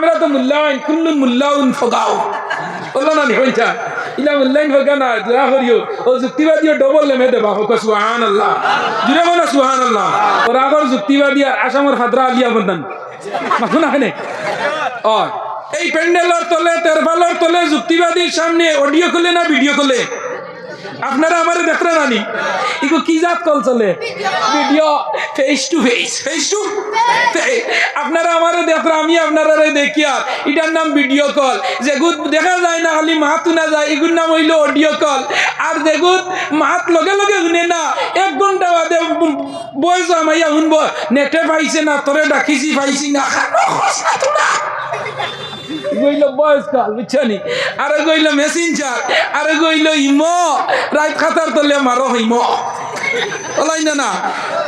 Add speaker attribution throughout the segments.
Speaker 1: আমরা তো মূল্যায়ন কুল্লুন মূল্যায়ন ফগাও বললো না নি হইতা ইলা মূল্যায়ন ফগা না দোয়া করিও ও যুক্তিবাদী ডবল লেমে দেবা হোক সুবহানাল্লাহ জুড়ে বলো সুবহানাল্লাহ ওর আগর যুক্তিবাদী আর আসামর হাদরা আলিয়া বন্দান মাথু না কেনে ও এই প্যান্ডেলের তলে তেরপালের তলে যুক্তিবাদীর সামনে অডিও খুলে না ভিডিও খুলে আপনারা আমার দেখরা নানি ইগো কি জাত কল চলে ভিডিও ফেস টু আপনারা আমার দেখরা আমি আপনারা দেখি আর এটার নাম ভিডিও কল যেগুত দেখা যায় না খালি মাত না যায় এগুর নাম হইল অডিও কল আর যেগুত মাত লগে লগে শুনে না 1 ঘন্টা বাদে বয়স আমাইয়া শুনবো নেটে পাইছে না তোরে ডাকিছি পাইছি না গইল বয়স কাল বুঝছনি আরে গইল মেসেঞ্জার আরে গইল ইমো রাত খাতার তলে মারো ইমো বলাই না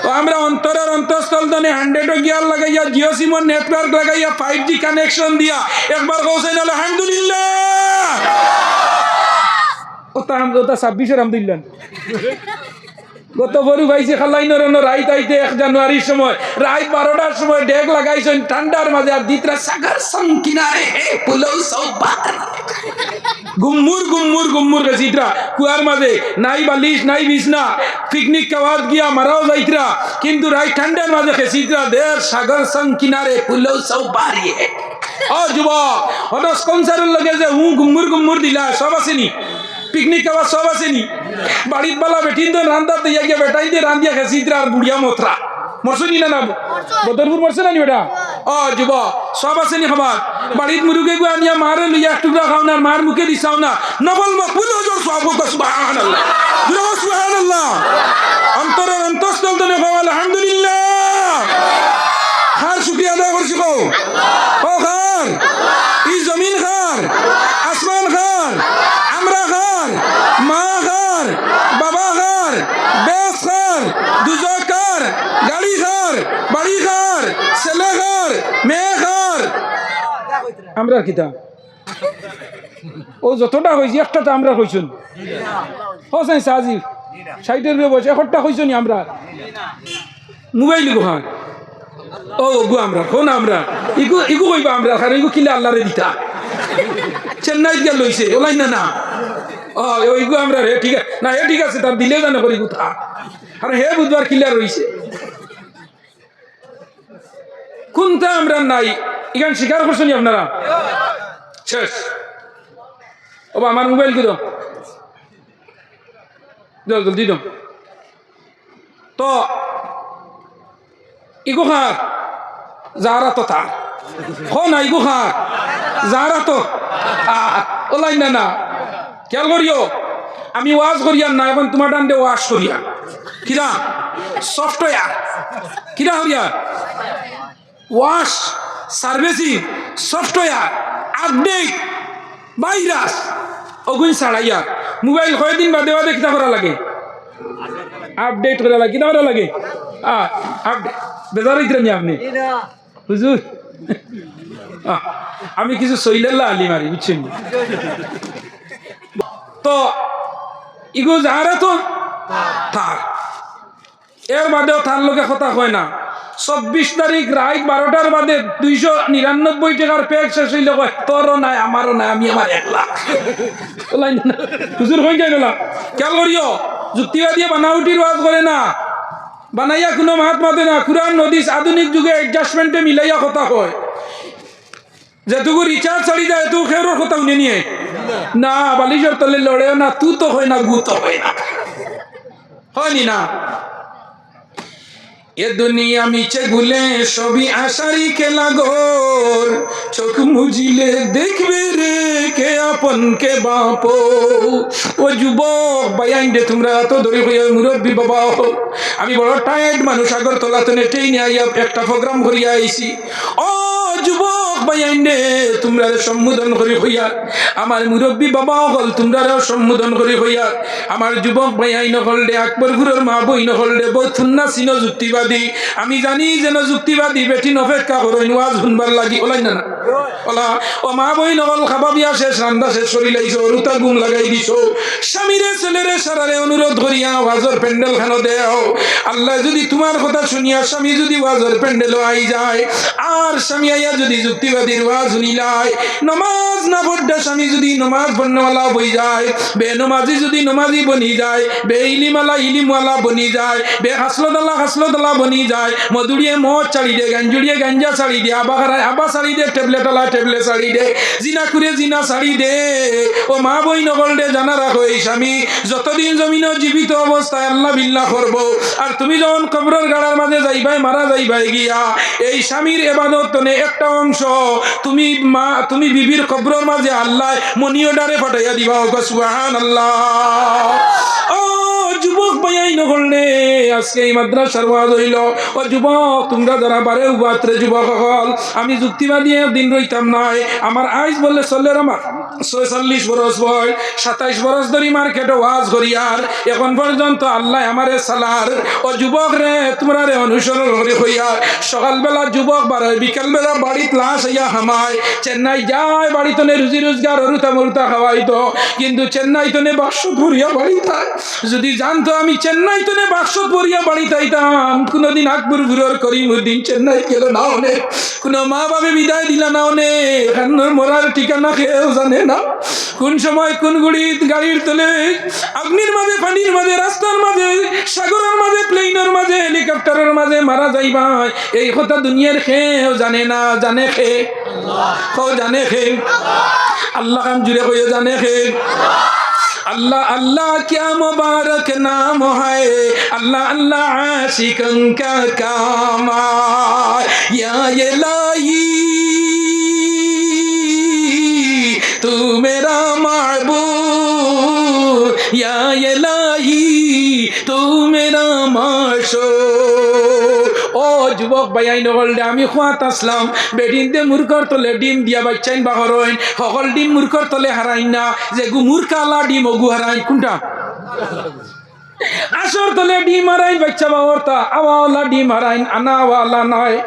Speaker 1: তো আমরা অন্তরের অন্তঃস্থল দনে 100 গিয়ার লাগাইয়া জিও সিম নেটওয়ার্ক লাগাইয়া 5G কানেকশন দিয়া একবার কইছেন আলহামদুলিল্লাহ ওটা 26 আলহামদুলিল্লাহ গত বড় ভাইছে খালাইনর রাইত আইতে 1 জানুয়ারির সময় রাত 12টার সময় ডেক লাগাইছেন ঠান্ডার মাঝে আর দিতরা সাগর সং কিনারে হে পুলৌ সৌবার গুম্মুর গছিতরা কুয়ার মাঝে নাই বালিশ নাই বিছনা পিকনিক খাওয়াত গিয়া মারাও যাইতরা কিন্তু রাত ঠান্ডার মাঝে খেছিতরা দের সাগর সং কিনারে পুলৌ সৌবারি হে ও যুবক হঠাৎ কনসারের লগে যে গুম্মুর দিলা সব আসেনি পিকনিক খাওয়া সব আসেনি বাড়ির বালা বেটিন তো রান্দার দিয়া গিয়া বেটাই দিয়ে রান্দিয়া খেছিদ্রা আর বুড়িয়া মথরা মরছনি না বদরপুর মরছে না নি বেটা ও যুব সব আসেনি খাবার বাড়ির মুরুগে গো আনিয়া মারে লইয়া এক টুকরা খাও না মার মুখে দিছাও না নবল মকবুল হজর সব সুবহানাল্লাহ সুবহানাল্লাহ অন্তরের অন্তঃস্থল তনে খাও আলহামদুলিল্লাহ হার শুকরিয়া আদায় করছি কও ও খার এই জমিন খার আসমান খার আমরা খার মা খার বাবা খার বেশ খার দুজক খার গাড়ি খার বাড়ি খার ছেলে খার মেয়ে খার আমরা কিতা ও যতটা হয়েছি একটা তো আমরা কইছুন হোসেন সাজি 60 বয়স 1টা কইছনি আমরা মোবাইল গো হ্যাঁ ও গো আমরা কোন আমরা ইগু কইবা আমরা আর ইগু কিলে আল্লাহরে দিতা চেন্নাই গিয়া লইছে ওলাই না ও ইগু আমরা রে ঠিক আছে না ঠিক আছে তার দিলে জানা করি কথা আর হে বুধবার কিলা রইছে কোনটা আমরা নাই ইগান স্বীকার করছেন আপনারা শেষ ও আমার মোবাইল কই দাও জলদি দাও তো ইগু খার যারা তো তার হ না ইগু খার যারা তো ওলাই না খেয়াল করিও আমি ওয়াজ করিয়ার না এখন তোমার ডান্ডে ওয়াজ করিয়া কিরা সফটওয়্যার কিরা হরিয়া wash servicing software update virus অগুন ছাড়াইয়া মোবাইল কয়দিন বাদে বাদে কিতা করা লাগে আপডেট করা লাগে কিতা করা লাগে আপডেট বেজার হইতে নি আপনি হুজুর আমি কিছু সইলাল্লাহ আলি মারি বুঝছেন তো ইগো যারা তো থাক এর বাদেও তার লোকে কথা কয় না 24 তারিখ রাত 12টার বাদে 299 টাকার প্যাক শেষ হইলে কয় তোরও নাই আমারও নাই আমি আমার একলা হুজুর হয়ে গেল খেয়াল করিও যুক্তিবাদী বানাউটির ওয়াজ করে না বানাইয়া কোনো মাত মাতে না কুরআন হাদিস আধুনিক যুগে অ্যাডজাস্টমেন্টে মিলাইয়া কথা কয় যেটুকু রিচার্জ ছাড়ি যায় এটুকু খেরোর কথা উনি নিয়ে না বালিশের তলে লড়েও না তু তো হয় না গু তো হয় না হয়নি না এ দুনিয়া মিছে গুলে সবই আশারি খেলা গোর চোখ মুজিলে দেখবে রে কে আপন কে বাপ ও যুবক বাইয়াইন্ডে তোমরা তো ধরে হইয়া মুরব্বী বাবা আমি বড় টায়ার্ড মানুষ আগরতলা তো নেটেই নিয়ে একটা প্রোগ্রাম করিয়া আইছি ও যুবক বাইয়াইন্ডে তোমরা সম্বোধন করি হইয়া, আমার মুরব্বী বাবা হল তোমরাও সম্বোধন করি হইয়া, আমার যুবক ভাই আইন হলডে আকবরপুরের মা বই নহলডে বৌথুন্না চিন যুক্তিবাদী। আমি জানি যেন যুক্তিবাদী বেটিন অপেক্ষা করইন ওয়াজ শুনবার লাগি ওলাই না ওলা ও মা বই নহল খাবা বিয়া শেষ রান্দা শেষ করি লাইছো রুতা গুম লাগাই দিছো স্বামীরে ছেলেরে সারারে অনুরোধ করিয়া ওয়াজর প্যান্ডেল খানো দেও। আল্লাহ যদি তোমার কথা শুনিয়া স্বামী যদি ওয়াজর প্যান্ডেলও আই যায় আর স্বামী আইয়া যদি যুক্তিবাদীর ওয়াজ শুনিলাই, নমাজ না পড়া স্বামী যদি নমাজ পড়নেওয়ালা বই যায়, বেনমাজি যদি নমাজি বনি যায়, বে ইলিমালা ইলিমওয়ালা বনি যায়, বে হাসলদালা বনি যায়, মধুরিয়ে মদ ছাড়ি দে, গাঞ্জুড়িয়ে গাঞ্জা ছাড়ি দে, আবা ছাড়ি দে, টেবলেটওয়ালা টেবলেট ছাড়ি দে, জিনা করে জিনা ছাড়ি দে। ও মা বই নগল দে জানা রাখো এই স্বামী যতদিন জমিন জীবিত অবস্থায় আল্লাহ বিল্লাহ করবো, আর তুমি যখন কবরের গাড়ার মাঝে যাইবাই মারা যাইবাই গিয়া এই স্বামীর এবাদত তনে একটা অংশ তুমি বিবির কবরের মাঝে আল্লাহ মনিও ডারে ফাটাইয়া দিবা। সুবহানাল্লাহ। ও যুবক ভাই নহলে আজকে এই মাদ্রাসার ওয়াজ হইল। ও যুবক তোমরা যারা বারে উবাত্রে যুবক হল, আমি যুক্তিবাদী দিন রইতাম নাই। আমার আইস বললে চললে আমার 46 বরস বয়, 27 বরস ধরি মার্কেটে ওয়াজ করি আর এখন পর্যন্ত আল্লাহ আমারে সালার। ও যুবক রে তোমরা রে অনুসরণ করি হইয়া সকালবেলা যুবক বাড়ায়, বিকালবেলা বাড়িত লাশ হইয়া হামায়, চেন্নাই যায় বাড়িতে রুজি রোজগার অরুতা মরুতা খাওয়াইতো, কিন্তু চেন্নাই তনে বাক্সত ভরিয়া বাড়ি থায়। যদি জানতো আমি চেন্নাই তনে বাক্সত ভরিয়া বাড়ি থাইতাম, কোনোদিন আকবর ঘুরর করিমউদ্দিন চেন্নাই গেল না অনে, কোনো মা বাবা বিদায় দিলা না অনে, এখানোর মরার ঠিকানা কেউ জানে না। কোন সময় কোন গাড়ির তলে অগ্নির মাঝে, পানির মাঝে, রাস্তার মাঝে, সাগরের মাঝে, প্লেনের মাঝে, হেলিকপ্টারের মাঝে মারা যাইবা এই কথা দুনিয়ার কেউ জানে না। জানে খে আল্লাহ, জানে খে আল্লাহ, কাম জুড়ে কইও জানে খে अल्लाह। अल्लाह क्या मुबारक नाम है, अल्लाह अल्लाह आशिकन का काम या इलाही तू मेरा महबूब, या इलाही तू मेरा माशूक। ও যুবক ভাই নগলডে আমি খোয়াত আসলাম বেডিন দে মূর্খর তলে ডিম দিয়া বাচ্চাইন বাহরইন সকল ডিম মূর্খর তলে হারাইন না, যে গু মূর্খালা ডিম ওগু হারাইন কোনটা আসর তলে ডিম হারাইন বাচ্চা বাহরতা আওয়ালা ডিম হারাইন আনাওয়ালা নয়।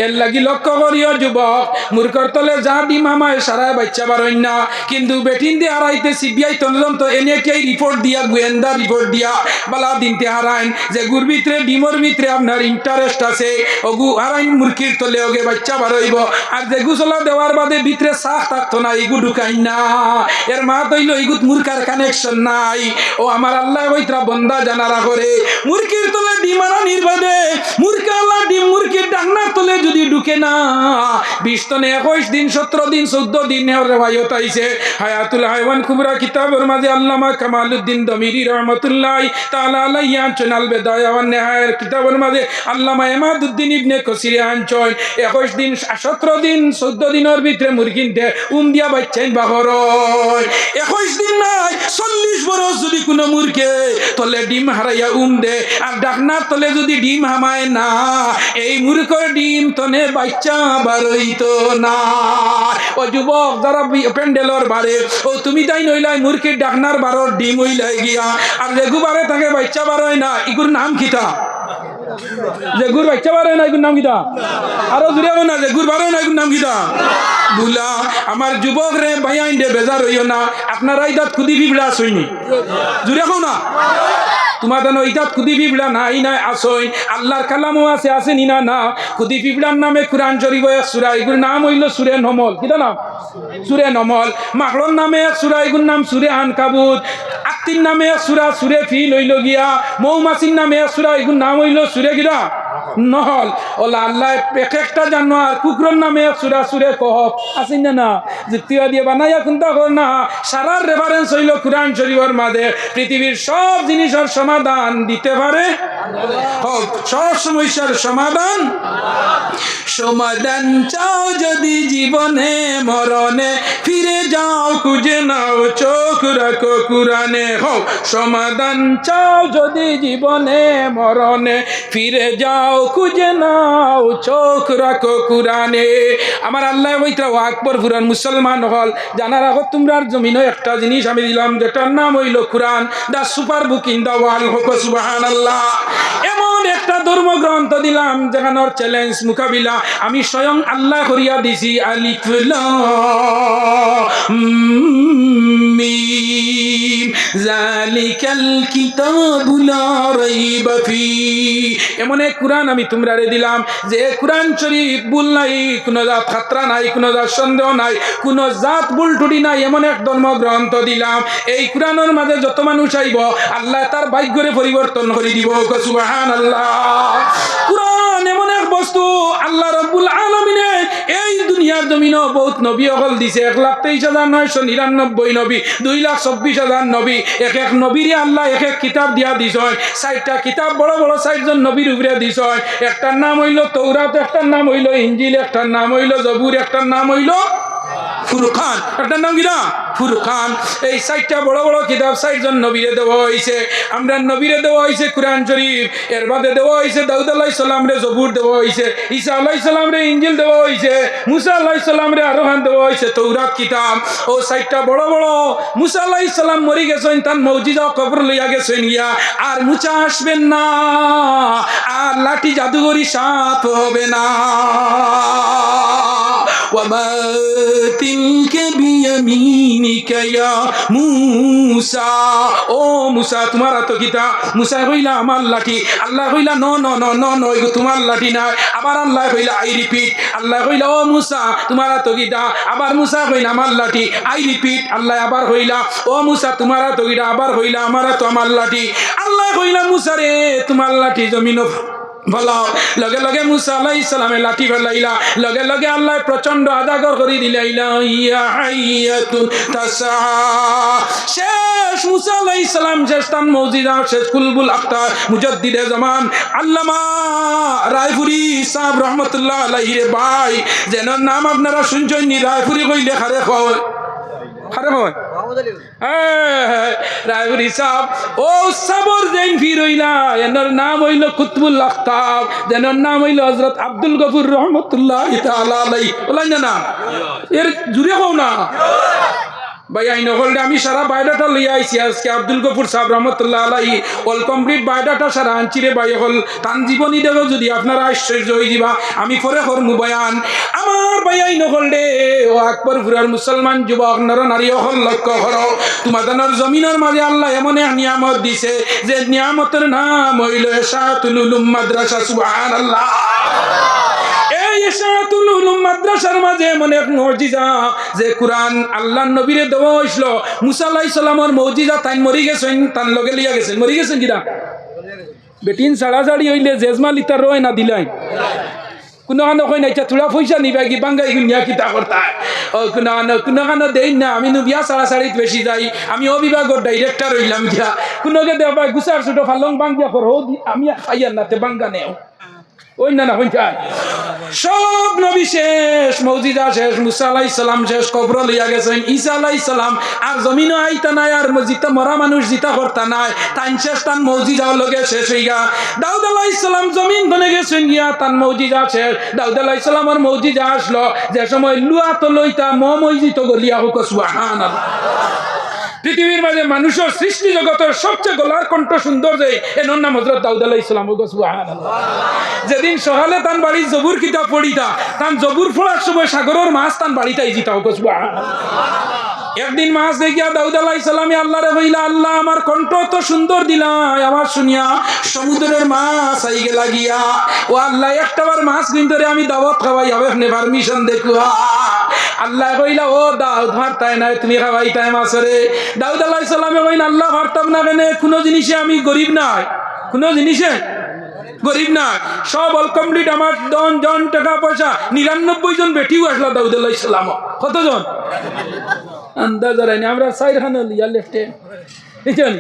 Speaker 1: এর লাগি লক্ষ্য করিও যুবক মূর্খর তলে যা ডিম হামায় সারায় বাচ্চা বারইন না, কিন্তু বেটিন দিয়ে হারাইতে সিবিআই তদন্ত এনেকেই রিপোর্ট দিয়া গোয়েন্দা রিপোর্ট দিয়া বালা দিনতে হারাইন, যে গুর ভিতরে ডিমর ভিতরে আপনার ইন্টারেস্ট আছে ওগু হারাইন মূর্খির তলে ওগে বাচ্চা বারইব, আর যে গুসলা দেওয়ার বাদে ভিতরে সাফ থাকতো না এগু ঢুকাইন না। এর মা তৈল এগুত মূর্খার কানেকশন নাই। ও আমার আল্লাহ ওইতরা বন্দা জানারা করে মুরগির তলে ডিম আনানির বাদে মুরগি আল্লাহ ডিম মুরগির ডাকনার তলে যদি ঢুকে না 20 তনে 21 দিন 17 দিন 14 দিন রেওয়ায়ত আইছে। হায়াতুল হায়ওয়ান কুবরা কিতাবের মাঝে আল্লামা কামালউদ্দিন দমিরি রহমাতুল্লাহি তাআলা আলাইহি আনচনাল বেদায়া ওয়ান নিহায়ার কিতাবের মাঝে আল্লামা ইমাদউদ্দিন ইবনে কাসির আনচন 21 দিন 17 দিন 14 দিনের ভিতরে মুরগিনতে দিয়া বাচ্চাইন বাহরয় 21 দিন নাই 40 বছর যদি কোনো মুরগি তলে ডিম হারাইয়া দে আর ডাকনার তলে যদি ডিম হামায় না এই মূর্খর ডিম তনে বাচ্চা বারইতো না। ও যুবক যারা প্যান্ডেলর বারে ও তুমি তাই নইলাই মূর্খের ডাকনার বারর ডিম হইলাই গিয়া আর রেগু বারে থাকে বাচ্চা বারয় না, ইগুর নাম কিতা? যেগুর বাচ্চা বারয় না ইগুর নাম কিতা? আরো জুড়ে না যেগুর বারয় না ইগুর নাম কিতা? বুলা আমার যুবক রে ভাইয়াইন দে বেজার হইও না, আপনারা ইদাত খুদি বিবড়া আসইনি জুড়ে খাও না তোমাদের ইদাত খুদি বিবড়া নাই নাই আসইন আল্লাহর কালামও আছে আসেনি না না খুদি বিবড়ার নামে কুরআন শরীফ এক সূরা এগুর নাম হইল সূরা নমল। কিটা নাম? সূরা নমল। মাখলর নামে এক সূরা এগুর নাম সূরা আনকাবুত। আত্তির নামে এক সূরা সূরা ফিল হইল গিয়া। মৌমাছির নামে এক সূরা এগুর নাম হইল সূরা কিরা নহল। ওলা আল্লাহ এক একটা জানোয়ার কুকুরের নামে এক সূরা সূরা কহফ আসেন না না যুক্তিয়া দিয়ে বানাইয়া চিন্তা কর না সারার রেফারেন্স হইল কুরআন শরীফের মাঝে। পৃথিবীর সব জিনিসের সমাধান দিতে পারে সব সমস্যার সমাধান সমাধান চাও যদি জীবনে মরণে ফিরে যাও খুঁজে নাও চোখ চোখ রাখো কুরআনে হও সমাধান চাও যদি জীবনে মরণে ফিরে যাও খুঁজে নাও চোখ রাখো কুরআনে আমার আল্লাহ বইতরা ও আকবর পুরান মুসলমান হল জানার আগত তোমরার জমিনে একটা জিনিস আমি দিলাম যেটার নাম হইল কুরআন the super book in the world হোক সুবহানাল্লাহ এমন একটা ধর্মগ্রন্থ দিলাম যেখানের চ্যালেঞ্জ মোকাবিলা আমি স্বয়ং আল্লাহ করিয়া দিছি আলিফ লাম মিম যালিকাল কিতাবু লা রাইবা ফি এমন এক কুরআন আমি তোমরারে দিলাম যে কুরআন শরীফ ভুল নাই কোনো জাত খাতরা নাই কোনো জাত সন্দেহ নাই কোনো জাত ভুল টুটি নাই এমন এক ধর্মগ্রন্থ দিলাম এই কুরআনের মাঝে যত মানুষ আইব আল্লাহ তার ভাগ্যরে পরিবর্তন করে দিব সুবহানাল্লাহ কুরআন এমন এক বস্তু আল্লাহ রাব্বুল আলামিনে এই দুনিয়ার জমিনও বহুত নবী হল দিছে 1,23,999 নবী 2,24,000 নবী এক এক নবীরে আল্লাহ এক এক কিতাব দিয়া দিছ 60টা কিতাব বড় বড় 60 জন নবীর উপরে দিছ একটার নাম হইল তৌরাত একটার নাম হইল ইনজিল একটার নাম হইল জবুর একটার নাম হইল ফুরকান একটার নাম কি না ফুরকান এই 60টা বড় বড় কিতাব 60 জন নবীরে দেওয়া হয়েছে আমরা নবীরে দেওয়া হয়েছে কুরআন শরীফ এর বাদে দেওয়া হয়েছে দাউদ আলাইহিস সালাম রে জবুর দেওয়া হয়েছে ঈসা আলাইহিস সালাম রে ইনজিল দেওয়া হয়েছে মুসা আলাইহিস সালাম রে আরোহণ দেওয়া হয়েছে তৌরাত কিতাব ও 60টা বড় বড় মুসা আলাইহিস সালাম মরি গেছেন তার মুজিজা কবর লইয়া গেছেন গিয়া আর মুসা আসবেন না আর লাঠি জাদুঘরি সাপ হবে না وما تلك بيمينك يا موسى ও মুসা তোমার তো কিতা মুসা কইলা আমার লাঠি আল্লাহ কইলা no no no no no এগো তোমার লাঠি না আবার আল্লাহ কইলা আই রিপিট আল্লাহ কইলা ও মুসা তোমার তো কিতা আবার মুসা কইলা আমার লাঠি আই রিপিট আল্লাহ আবার কইলা ও মুসা তোমার তো কিতা আবার কইলা আমার তো আমার লাঠি আল্লাহ কইলা মুসা রে তোমার লাঠি জমিন বলাও লগে লগে মুসা আলাইহিস সালামে লাঠি ফেলাইলা লগে লগে আল্লাহ প্রচন্ড আজাগর করে দিলাইলা ইয়া হাইয়াতুন তাসা শেষ মুসা আলাইহিস সালাম শেষ তান মুজিজা শেষ কুলবুল আখতার মুজাদ্দিদে জামান আল্লামা রায়পুরি সাহেব রহমাতুল্লাহ আলাইহি রে ভাই যেন নাম আপনারা শুনছেন নি রায়পুরি কইলে খারে হয় খারে হয় রায়পুরি সাহেব ও সাবর জৈন ফির হইলা এনার নাম হইল কুতবুল আখতাব যেনার নাম হইল হযরত আব্দুল গফুর রহমাতুল্লাহ তাআলা আলাইহি বলেন না এর জুড়ে হও না ভাই আই নহলে আমি সারা বায়োডাটা লইয়া আইছি আজকে আব্দুল গফুর সাহেব রহমাতুল্লাহ আলাইহি অল কমপ্লিট বায়োডাটা সারা আনচিরে ভাই হল তান জীবনী দেখো যদি আপনারা আশ্চর্য হয়ে যাবা আমি পরে করমু বয়ান আমার ভাই আই নহলে ও আকবর পুরার মুসলমান যুবক নর নারী হল লক্ষ্য করো তোমাদের জমিনের মাঝে আল্লাহ এমন এক নিয়ামত দিছে যে নিয়ামতের নাম হইল ইশাতুল উলুম মাদ্রাসা সুবহানাল্লাহ এই ইশাতুল উলুম মাদ্রাসার মাঝে এমন এক মুজিজা যে কুরআন আল্লাহর নবীরে দেওয়া হইছিল মুসা আলাইহিস সালামের মুজিজা তাই মরি গেছেন তান লগে লিয়া গেছেন মরি গেছেন কিরা বেটিন সাড়াসাড়ি হইলে জেজমাল ইতার রয় না দিলাই কোনো কানো কই না ইচ্ছা তোরা পয়সা নিবা কি বাঙ্গাই গুনিয়া কিতা করতা ও কোনো কানো দেই না আমি বিয়া সাড়াসাড়িত বেশি যাই আমি ও বিভাগের ডাইরেক্টর হইলাম গিয়া কোনোকে দেবা গুছার ছোট ফালং বাঙ্গিয়া করো আমি খাইয়ার নাতে বাঙ্গা নেও ওই না না হইতাই সব নবী শেষ মুজিজা শেষ মুসা আলাইহিস সালাম শেষ কবর লইয়া গেছেন ঈসা আলাইহিস সালাম আর জমিনে আইতা নাই আর মসজিদে মরা মানুষ জিতা করতা নাই তান শেষ তান মুজিজা লগে শেষ হইয়া দাউদ আলাইহিস সালাম জমিন বনে গেছেন গিয়া তান মুজিজা শেষ দাউদ আলাইহিস সালামের মুজিজা আসলো যে সময় লুয়া তো লইতা মজিত গলিয়া হোক সুবহানাল্লাহ পৃথিবীর মাঝে মানুষের সৃষ্টি জগতের সবচেয়ে গলার কণ্ঠ সুন্দর যে এর নাম হযরত দাউদ আলাইহিস সালাম সুবহানাল্লাহ যেদিন সকালে তান বাড়ি জবুর কিতাব পড়িতা তান জবুর পড়ার সময় সাগরের মাছ তান বাড়িতে আইজিতা সুবহানাল্লাহ একদিন মাছ দেখিয়া দাউদ আলাইহিস সালামে আল্লাহরে কইলা আল্লাহ আমার কণ্ঠ তো সুন্দর দিলাই আমার শুনিয়া সমুদ্রের মাছ আই গেলা গিয়া ও আল্লাহ একটাবার মাছ কিনতরে আমি দাওয়াত খাওয়াই হবে নে পারমিশন দেখুয়া আল্লাহ কইলা ও দাউদ ভারতাই নাই তুমি খাওয়াইতাই মাছরে দাউদ আলাইহিস সালামে কইনা আল্লাহ ভারতাম না কেন কোনো জিনিসে আমি গরিব নাই কোনো জিনিসে গরিব না সব অল কমপ্লিট আমার জন টাকা পয়সা 99 জন বেটিও আসলো দাউদ আলাইহিস সালাম কতজন আন্দাজ রাইনি আমরা 4 খান লিয়া লেফটে বুঝছেন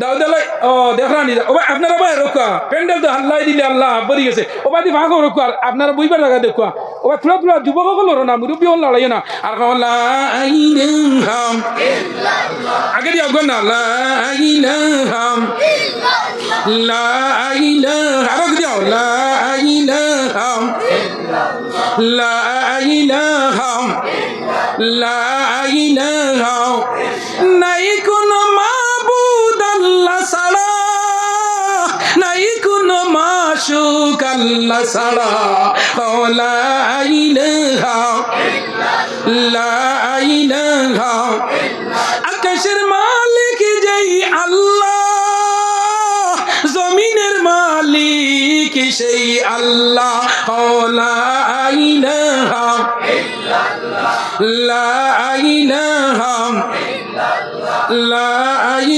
Speaker 1: দাউদ আলাই ও দেখরানি ও ভাই আপনারা ভাই রোকা প্যান্ডেল তো হাল্লাই দিলে আল্লাহ বলি গেছে ও বাদি ভাগো রোকা আপনারা বইবার জায়গা দেখুয়া ও ভাই থোড়া থোড়া যুবক হলো না মুরব্বী হল লড়াই না আর লা ইলাহা ইল্লাল্লাহ আগে দিয়ে আগুন না লা ইলাহা ইল্লাল্লাহ লা ইলাহা আরো দিও লা ইলাহা ইল্লাল্লাহ লা ইলাহা লা ইলাহা নাই কোনো মাবুদ আল্লাহ ছাড়া নাই কোনো মাশুক আল্লাহ ছাড়া লা ইলাহা লা ইলাহা আকাশের মালিক যেই আল্লাহ জমিনের মালিক সেই আল্লাহ লা ইলাহা লা ইলাহা লা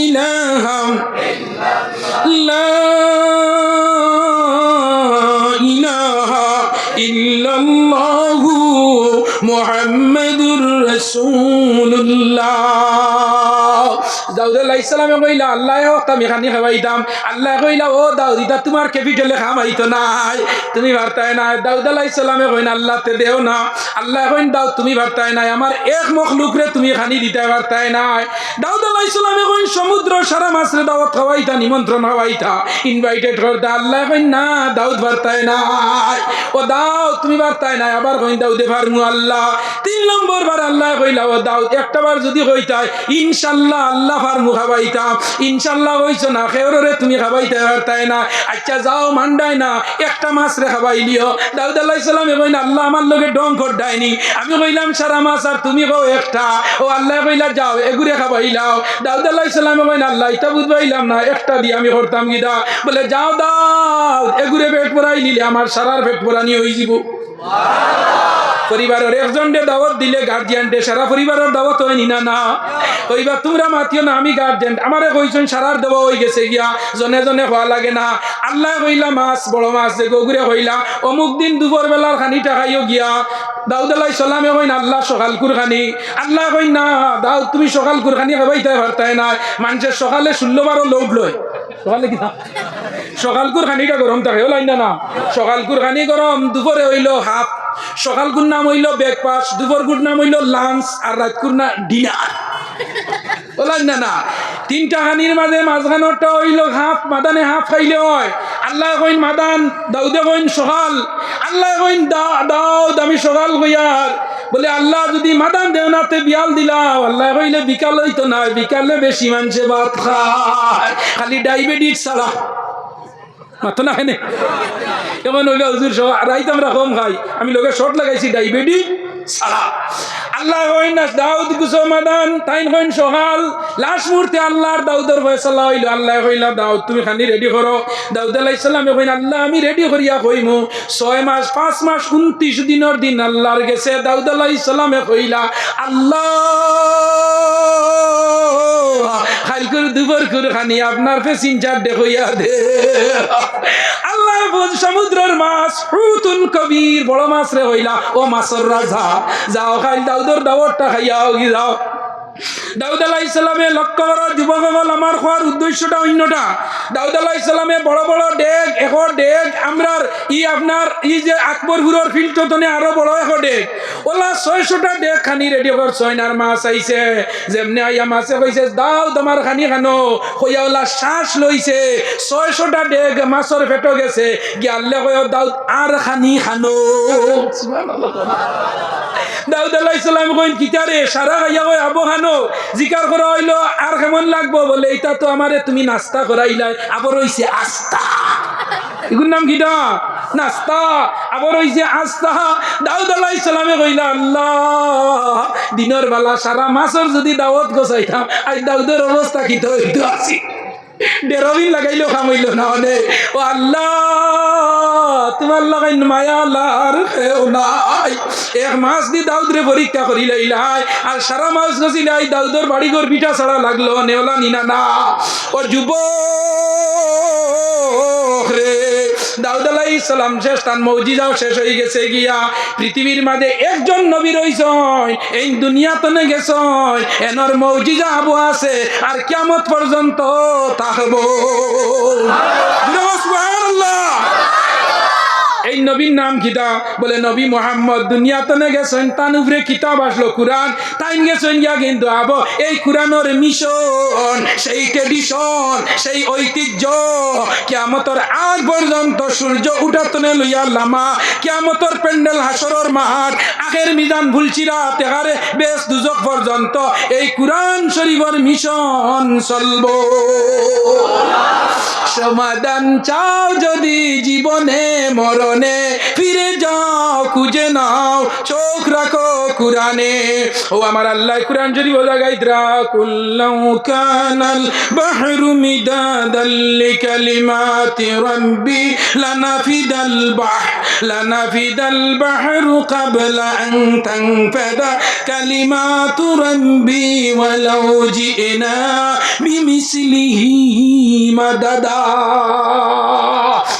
Speaker 1: ইলাহা লা ইলাহা ইল্লাল্লাহু মুহাম্মাদুর রাসূলুল্লাহ দাউদ আলাইহিস সালামে কইলা আল্লাহ আমি খানি খাওয়াইতাম আল্লাহ কইলা ও দাউদ এটা তোমার ক্যাপিটালে খামাইতো নাই তুমি ভারতায় না দাউদ আলাইহিস সালামে কইনা আল্লাহ তে দেও না আল্লাহ কইন দাউদ তুমি ভারতায় নাই আমার এক মখলুক রে তুমি খানি দিতে ভারতায় নাই দাউদ আলাইহিস সালামে কইন সমুদ্র সারা মাছ রে দাওয়াত খাওয়াইতা নিমন্ত্রণ খাওয়াইতা ইনভাইটেড করতা আল্লাহ কইন না দাউদ ভারতায় নাই ও দাউদ তুমি ভারতায় নাই আবার কইন দাউদে ফারমু আল্লাহ তিন নম্বর বার আল্লাহ কইলা ও দাউদ একটা বার যদি কইতাই ইনশাআল্লাহ আল্লাহ ফারমু খাওয়াইতাম ইনশাআল্লাহ হইছো না খেওরে তুমি খাওয়াইতে পারতাই না আচ্ছা যাও মান্ডাই না একটা মাছ রে খাওয়াইলিও দাউদ আলাইহিস সালাম কইনা আল্লাহ আমার লগে ডং করডাইনি আমি কইলাম সারা মাছ আর তুমি কও একটা ও আল্লাহ কইলা যাও এগুরে খাওয়াইলাও দাউদ আলাইহিস সালাম কইনা আল্লাহ এটা বুঝবাইলাম না একটা দি আমি করতাম গিদা বলে যাও দাউদ এগুরে পেট ভরাই নিলে আমার সারার পেট ভরানি হই যাব পরিবারের একজনকে দাওয়াত দিলে গার্জিয়ানটে সারা পরিবারের দাওয়াত হয় নি না না কইবা তোমরা মাতিও না আমি গার্জিয়ান আমারে কইছেন সারার দেওয়া হয়ে গেছে গিয়া জনে জনে হওয়া লাগে না আল্লাহ কইলা মাছ বড় মাছ যে গগুরে কইলা অমুক দিন দুপুর বেলার খানিটা খাইও গিয়া দাউদ আলাইহিস সালামে কইন আল্লাহ সকাল কুরখানি আল্লাহ কইন না দাউদ তুমি সকাল কুরখানি খাবাইতে পারতাই না মানুষের সকালে 16-12 লোড লয় সকালে কি সকাল কুরখানিটা গরম থাকে ও লাইন না সকাল কুরখানি গরম দুপুরে হইল হাফ সকাল কুর নাম হইল ব্রেকফাস্ট দুপুর কুর নাম হইল লাঞ্চ আর রাত কুর না ডিনার বলেন না না তিনটা খানির মাঝে মাঝখানটা হইল হাফ মাদানে হাফ খাইলে হয় আল্লাহ কইন মাদান দাউদে কইন সকাল আল্লাহ কইন দাউদ আমি সকাল কইয়ার বলে আল্লাহ যদি মাদান দেওনাতে বিয়াল দিলাম আল্লাহ কইলে বিকাল হইতো না বিকালে বেশি মানুষে ভাত খায় খালি ডায়াবেটিস ছাড়া মাত্র না খাই এমন হইলে হুজুর রাইতে আমরা কম খাই আমি লোকের শর্ট লাগাইছি ডায়াবেটিস ছাড়া আল্লাহ কইন না দাউদ গুছো মাদান তাইন কইন সকাল লাস্ট মুহূর্তে আল্লাহর দাউদের ফয়সালা হইল আল্লাহ কইলা দাউদ তুমি খানি রেডি করো দাউদ আলাইহিস সালামে কইন আল্লাহ আমি রেডি করিয়া কইমু 6 মাস 5 মাস 29 দিনের দিন আল্লাহর গেছে দাউদ আলাইহিস সালামে কইলা আল্লাহ খাইল করে দুপুর করে খানি আপনার প্যাসেঞ্জার দেখইয়া দে আল্লাহ সমুদ্রের মাছ হুতুন কবির বড় মাছ রে হইলা ও মাছের রাজা যাও খাইল দাউদের দাওয়াতটা খাইয়াও কি যাও দাউদ আলাইহিস সালামে লক্ষ্য করার যুবকগণ আমার খাওয়ার উদ্দেশ্যটা অন্যটা দাউদ আলাইহিস সালামে বড় বড় ডেগ এখন ডেগ আমরার আপনার যে আকবরপুরের ফিল্ডটনে আরো বড় এখন ডেগ ওলা 600টা ডেগ খানি রেডি কর ছয়নার মাছ আইছে যেমনি আইয়া মাছে কইছে দাউদ আমার খানি খানো কইয়া ওলা শ্বাস লইছে 600টা ডেগ মাছের পেটো গেছে গিয়ালে কইও দাউদ আর খানি খানো সুবহানাল্লাহ দাউদ আলাইহিস সালাম কইন কিতারে সারা গাইয়া কই আবু খানো জিকার করা হইলো আর কেমন লাগবো বলে এটা তো আমারে তুমি নাস্তা করাইলাই আবার হইছে আস্তা এগুর নাম কিটা নাস্তা আবার হইছে আস্তা দাউদ আলাইহিস সালামে কইলা আল্লাহ দিনের বেলা সারা মাসের যদি দাওয়াত গোছাইতাম আজ দাউদের অবস্থা কি তো হইতো আছি ডেরবিন লাগাইলো খামাইলো না মানে ও আল্লাহ তোমার লাগাই মায়া লার হেও নাই এক মাস দি দাউদ রে পরীক্ষা করি লাইলাই আর সারা মাস গছিলাই দাউদর বাড়ি ঘর পিঠা ছাড়া লাগলো নেওলা নিনা না ও যুবক রে দাউদ আলাইহিস সালাম শেষ, তার মৌজিজাও শেষ হয়ে গেছে গিয়া। পৃথিবীর মাঝে একজন নবী রইছেন, এই দুনিয়াতে গেছেন, এনর মৌজিজা আবু আছে আর কিয়ামত পর্যন্ত থাকবো। সুবহানাল্লাহ। এই নবীর নাম কিতা? বলে নবী মোহাম্মদ। দুনিয়াতে গেছেন, তার উপরে কিতাব আসলো কোরআন, তাই গেছেন গিয়া কিন্তু আবো এই কোরআনের মিশন, সেই ট্রেডিশন, সেই ঐতিহ্য কিয়ামতের আগ পর্যন্ত সূর্য উঠাতনে লইয়া লামা, কিয়ামতের প্যান্ডেল হাসরের মাঠ, আখের মিজান ভুলছিরা তেহারে বেশ দুজক পর্যন্ত এই কোরআন শরীফের মিশন চলবো। সমাধান চাও যদি জীবনে মরণে, ফিরে যাও খুঁজে নাও, চোখ রাখো কোরআনে। ও আমার আল্লাহ কোরআন শরীফ জাগাইতরা, কুল্লাউ কানাল বাহরু মিদাদাল লিকালিমাতি রাব্বি লানাফিদাল বাহরু ক্বাবলা আন তানফাদা কালিমাতু রাব্বি ওয়ালাউ জিনা বিমিসলিহি মাদাদা।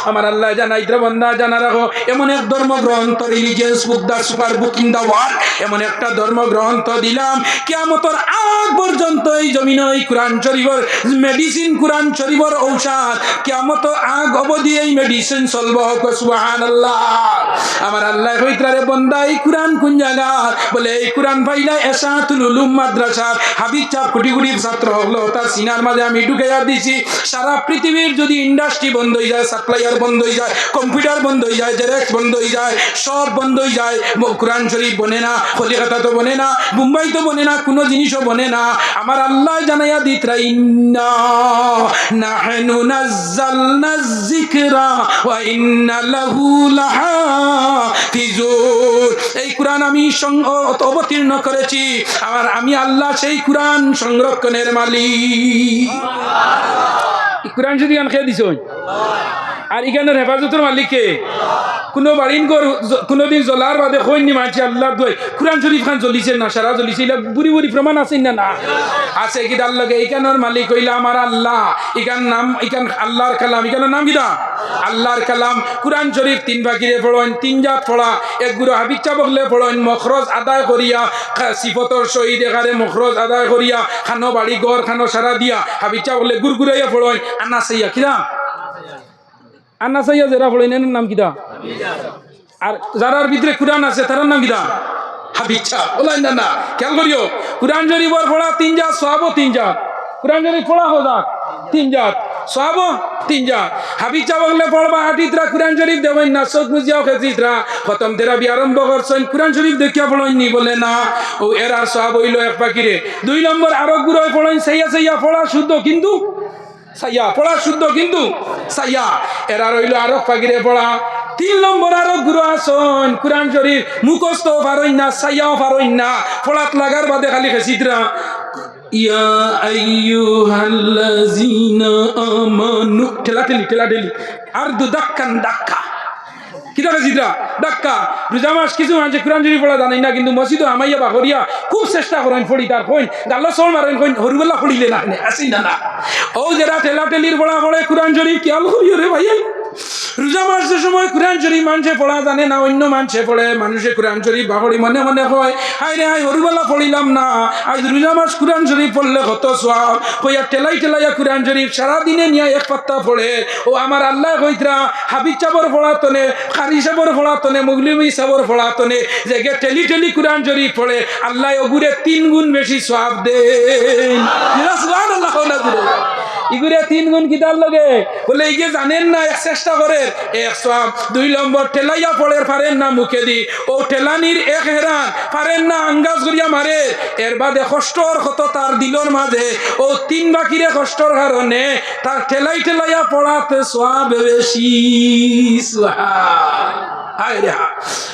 Speaker 1: আমার আল্লাহ জানাইতরা, বান্দা জানা রাখো, এমন এক ধর্মগ্রন্থ, religious book, the super book in the world, এমন একটা ধর্মগ্রন্থ দিলাম কিয়ামতের আগ পর্যন্ত এই জমিনে এই কোরআন শরীফের মেডিসিন, কোরআন শরীফের ঔষধ, কিয়ামত আগ অবধি এই মেডিসিন চলব। সুবহানাল্লাহ। আমার আল্লাহ কইতরা, রে বান্দা এই কোরআন কোন জায়গা? বলে এই কোরআন পাইলা এসাতুল উলুম মাদ্রাসার হাবিব চাপ কোটি কোটি ছাত্র হলো, তার সিনার মাঝে আমি ঢুকাইয়া দিছি। সারা পৃথিবীর যদি ইন্ডাস্ট্রি বন্ধ হয়ে যায়, সাপ্লাইয়ার বন্ধ হয়ে যায়, কম্পিউটার বন্ধ হয়ে যায়, জেরক্স বন্ধ হয়ে যায়, সব বন্ধ হয়ে যায়, কোরআন শরীফ বনে না, কলিকাতা তো বনে না, মুম্বাই তো বনে না, কোনো জিনিসও বনে না। আমার আল্লাহ জানাইয়া দিতরা, ইন্না নাহনু নাযালনা যিকরা ওয়া ইন্না লাহু লাহাফিজুন। এই কোরআন আমি অবতীর্ণ করেছি, আর আমি আল্লাহ সেই কোরআন সংরক্ষণের মালিক। কোরআন যদি আন খেয়ে দিছ, আর এখানের হেফাজতের মালিককে কোনো বাড়িন কোনোদিন জ্বলার বাদে কইনি মানছি আল্লাহ দই কোরআন শরীফ খান জ্বলিছে না, সারা জ্বলিছে, বুড়ি বুড়ি প্রমাণ আছে না? না আছে। কিতার লগে এইখানের মালিক হইলা আমার আল্লাহ। ইকান নাম, ইকান আল্লাহর কালাম, ইকানের নাম কিতা? আল্লাহর কালাম। কোরআন শরীফ তিন ভাগিরে পড়েন, তিন জাত পড়া, এক গুরু হাবিচ্ছা বকলে পড়েন, মখরজ আদায় করিয়া, সিফতর শহীদ এখানে মখরজ আদায় করিয়া, খানো বাড়ি ঘর খানো সারা দিয়া, হাবিচ্ছা বকলে গুড়গুড়াইয়া পড়েন, আন্না সাইয়া কিনা আন্না সাইয়া যারা পড়েন এর নাম কিতা? আর যারার ভিতরে কোরআন আছে তার নাম কিতা? হাবিচ্ছা। বলেন না না, খেয়াল করিও, কোরআন শরীফের পড়া তিন জাত, সওয়াবও তিন জাত। কোরআন শরীফ পড়া হোক তিন জাত, সওয়াবও তিন জাত। হাবিচ্ছা বকলে পড়বা হাটিতরা কোরআন শরীফ দেবেন না, চোখ মুজিয়াও খেতিতরা খতম তেরাবি আরম্ভ করছেন, কোরআন শরীফ দেখিয়া পড়েননি বলে না, ও এর আর সওয়াব হইল এক পাখিরে। দুই নম্বর আরো গুরুয় পড়েন সাইয়া সাইয়া পড়া শুদ্ধ কিন্তু সাইয়া, পড়া শুদ্ধ কিন্তু সাইয়া, এরা রইল আরো পাগিরে পড়া। তিন নম্বর আরো গুরু আসন কোরআন শরীফ মুখস্থ পারইন না, সাইয়াও পারইন না, পড়াত লাগার বাদে খালি খেসিতরা ইয়া আইয়ুহাল্লাযিনা আমানু ঠেলাঠেলি ঠেলাঠেলি আর দু ধাক্কান ধাক্কা কিতা খেসিতরা ধাক্কা। রোজা মাস কিছু মানুষ কোরআন শরীফ পড়া জানাই না, কিন্তু মসজিদ হামাইয়া বাহরিয়া খুব চেষ্টা করেন ফড়ি, তার কইন গাল্লা চল মারেন, কইন হরিবেলা ফড়িলে না আসি না না। ও যারা ঠেলাঠেলির পড়া পড়ে কোরআন শরীফ খেয়াল করিও রে ভাইয়া। রোজা মাসের সময় কোরআন শরীফ মানুষে পড়া জানে না, অন্য মানুষে পড়ে, মানুষে কোরআন শরীফ বাহরি মনে মনে হয় হাই রে হাই হরিবেলা পড়িলাম না, আজ রোজা মাস কোরআন শরীফ পড়লে কত সওয়াব। কইয়া ঠেলাই ঠেলাইয়া কোরআন শরীফ সারাদিনে নিয়ে এক পাত্তা পড়ে। ও আমার আল্লাহ কইতরা হাবিব চাবর পড়াতনে, কারি সাবর পড়াতনে, মুগলিমি সাবর পড়াতনে, যে ঠেলি ঠেলি কোরআন শরীফ পড়ে আল্লাহ ওগুরে 3 গুণ বেশি সওয়াব দেন। সুবহানাল্লাহ। ইগুরে 3 গুণ কিতার লগে বলে ইগে জানেন না, এক চেষ্টা করে এক সওয়াব। 2 নম্বর ঠেলাইয়া পড়ে পারেন না মুখে দি, ও ঠেলানির এক হেরান পারেন না আঙ্গাজ করিয়া মারে, এর বাদে কষ্টর কত তার দিলর মাঝে, ও 3 বাকিরে কষ্টর কারণে তার ঠেলাই ঠেলাইয়া পড়াতে সওয়াব বেশি। সুবহান হায় রে হা।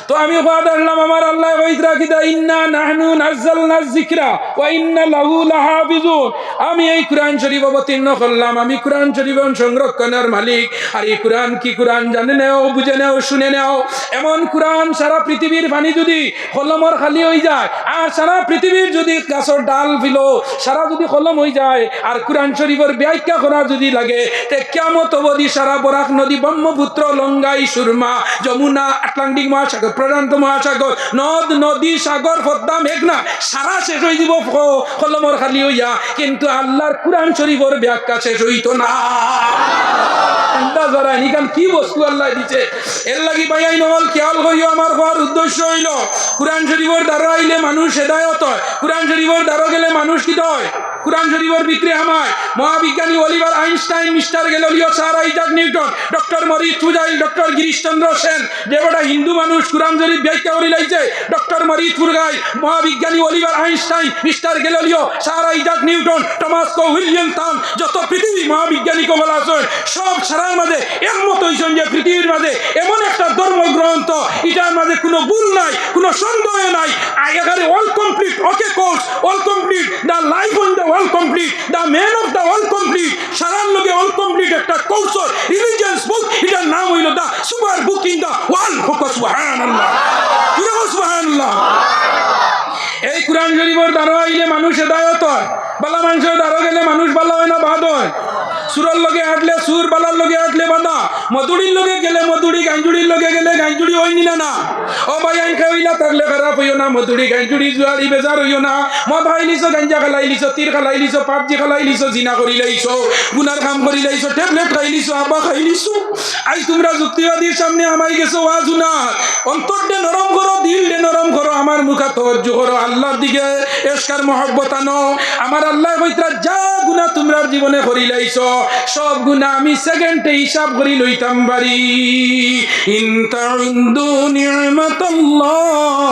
Speaker 1: তো আমি ফাদারলাম আমার আল্লাহ কইতরা কিদা ইন্না নাহনু নাযালনা যিকরা ওয়া ইন্না লাহু লাহাফিজুন। আমি এই কোরআন শরীফ অবতীর্ণ করলাম, আমি কোরআন শরীফ সংরক্ষণের মালিক। আর এই কোরআন কি কোরআন জানে নাও, বুঝে নাও, শুনে নাও। এমন কোরআন সারা পৃথিবীর পানি যদি কলমর খালি হয়ে যায়, আর সারা পৃথিবীর যদি গাছের ডাল ফিলো সারা যদি কলম হয়ে যায়, আর কোরআন শরীফের ব্যাখ্যা করা যদি লাগে, তে কিয়ামত অবধি সারা বরাক নদী, ব্রহ্মপুত্র, লঙ্গাই, সুরমা, যমুনা, আটলান্টিক মহাসাগর, প্রশান্ত মহাসাগর, নদ নদী, সাগর, পদ্মা, মেঘনা সারা শেষ হয়ে যাব কলমর খালি হইয়া, কিন্তু আল্লাহর কোরআন শরীফের ব্যাখ্যা শেষ হইতো না। কি বস্তু আল্লাহ দিছে, এর লাগি ভাইয়াই নহল খেয়াল করিও। আমার হওয়ার উদ্দেশ্য হইল কোরআন শরীফের দ্বারা আইলে মানুষ হেদায়ত হয়, কোরআন শরীফের দ্বারা গেলে মানুষ কি হয়। কোরআন শরীফের ভিতরে আমার মহাবিজ্ঞানী Oliver Einstein, mister Galileo, sir Isaac Newton, doctor Maurice ফুজাইল, ডক্টর গিরিশচন্দ্র সেন, যেটা হিন্দু মানুষ কোরআন শরীফ ব্যাখ্যা করে লাইছে, ডক্টর মরিস ফুরগাই, মহাবিজ্ঞানী Oliver Einstein, mister Galileo, sir Isaac Newton, Thomas কো উইলিয়াম থাম, যত পৃথিবী মহাবিজ্ঞানী কবল আছেন সব সারার মাঝে একমত হইছেন যে পৃথিবীর মাঝে এমন একটা ধর্মগ্রন্থ, এটার মাঝে কোনো ভুল নাই, কোনো সন্দেহ নাই। এখানে all complete, okay course all complete, the life on the all complete, the man of the all complete, সারার লোকে অল কমপ্লিট একটা কোর্স রিলিজিয়াস বুক, এটার নাম হইল the super book in the world. সুবহানাল্লাহ, সুবহানাল্লাহ। এই কোরআন শরীফের দ্বারা আইলে মানুষ হেদায়ত হয়, বালা মানুষের দ্বারা গেলে মানুষ বালা হয় না বাদ হয়। সুরের লগে হাঁটলে সুর, বালার লগে হাঁটলে বাঁধা, মধুরির লগে গেলে মধুরি, গাঞ্জুড়ির লগে গেলে গাঞ্জুড়ি হইনি না। ও ভাই আইন খাইলা থাকলে খারাপ হইও না, মধুরি গাঞ্জুড়ি জুয়ারি বেজার হইও না। মদ খাইলিছ, গাঞ্জা খালাইলিছ, তীর খালাইলিছ, পাবজি খালাইলিছ, জিনা করি লাইছ, গুনার কাম করি লাইছ, ট্যাবলেট খাইলিছ, আবা খাইলিছ। আজ তোমরা যুক্তিবাদীর সামনে আমাই গেছো ওয়াজুনা। অন্তর দে নরম করো, দিল দে নরম করো, আমার মুখা তওয়াজ্জু করো আল্লাহর দিকে, এশকার মহব্বত আনো। আমার আল্লাহ কইতরা যা গুনাহ তোমরা জীবনে করি লাইছ সব গুনাহ আমি সেকেন্ডে হিসাব করি লইতাম পারি। ইন তাউদ্দু নি'মাতাল্লাহ,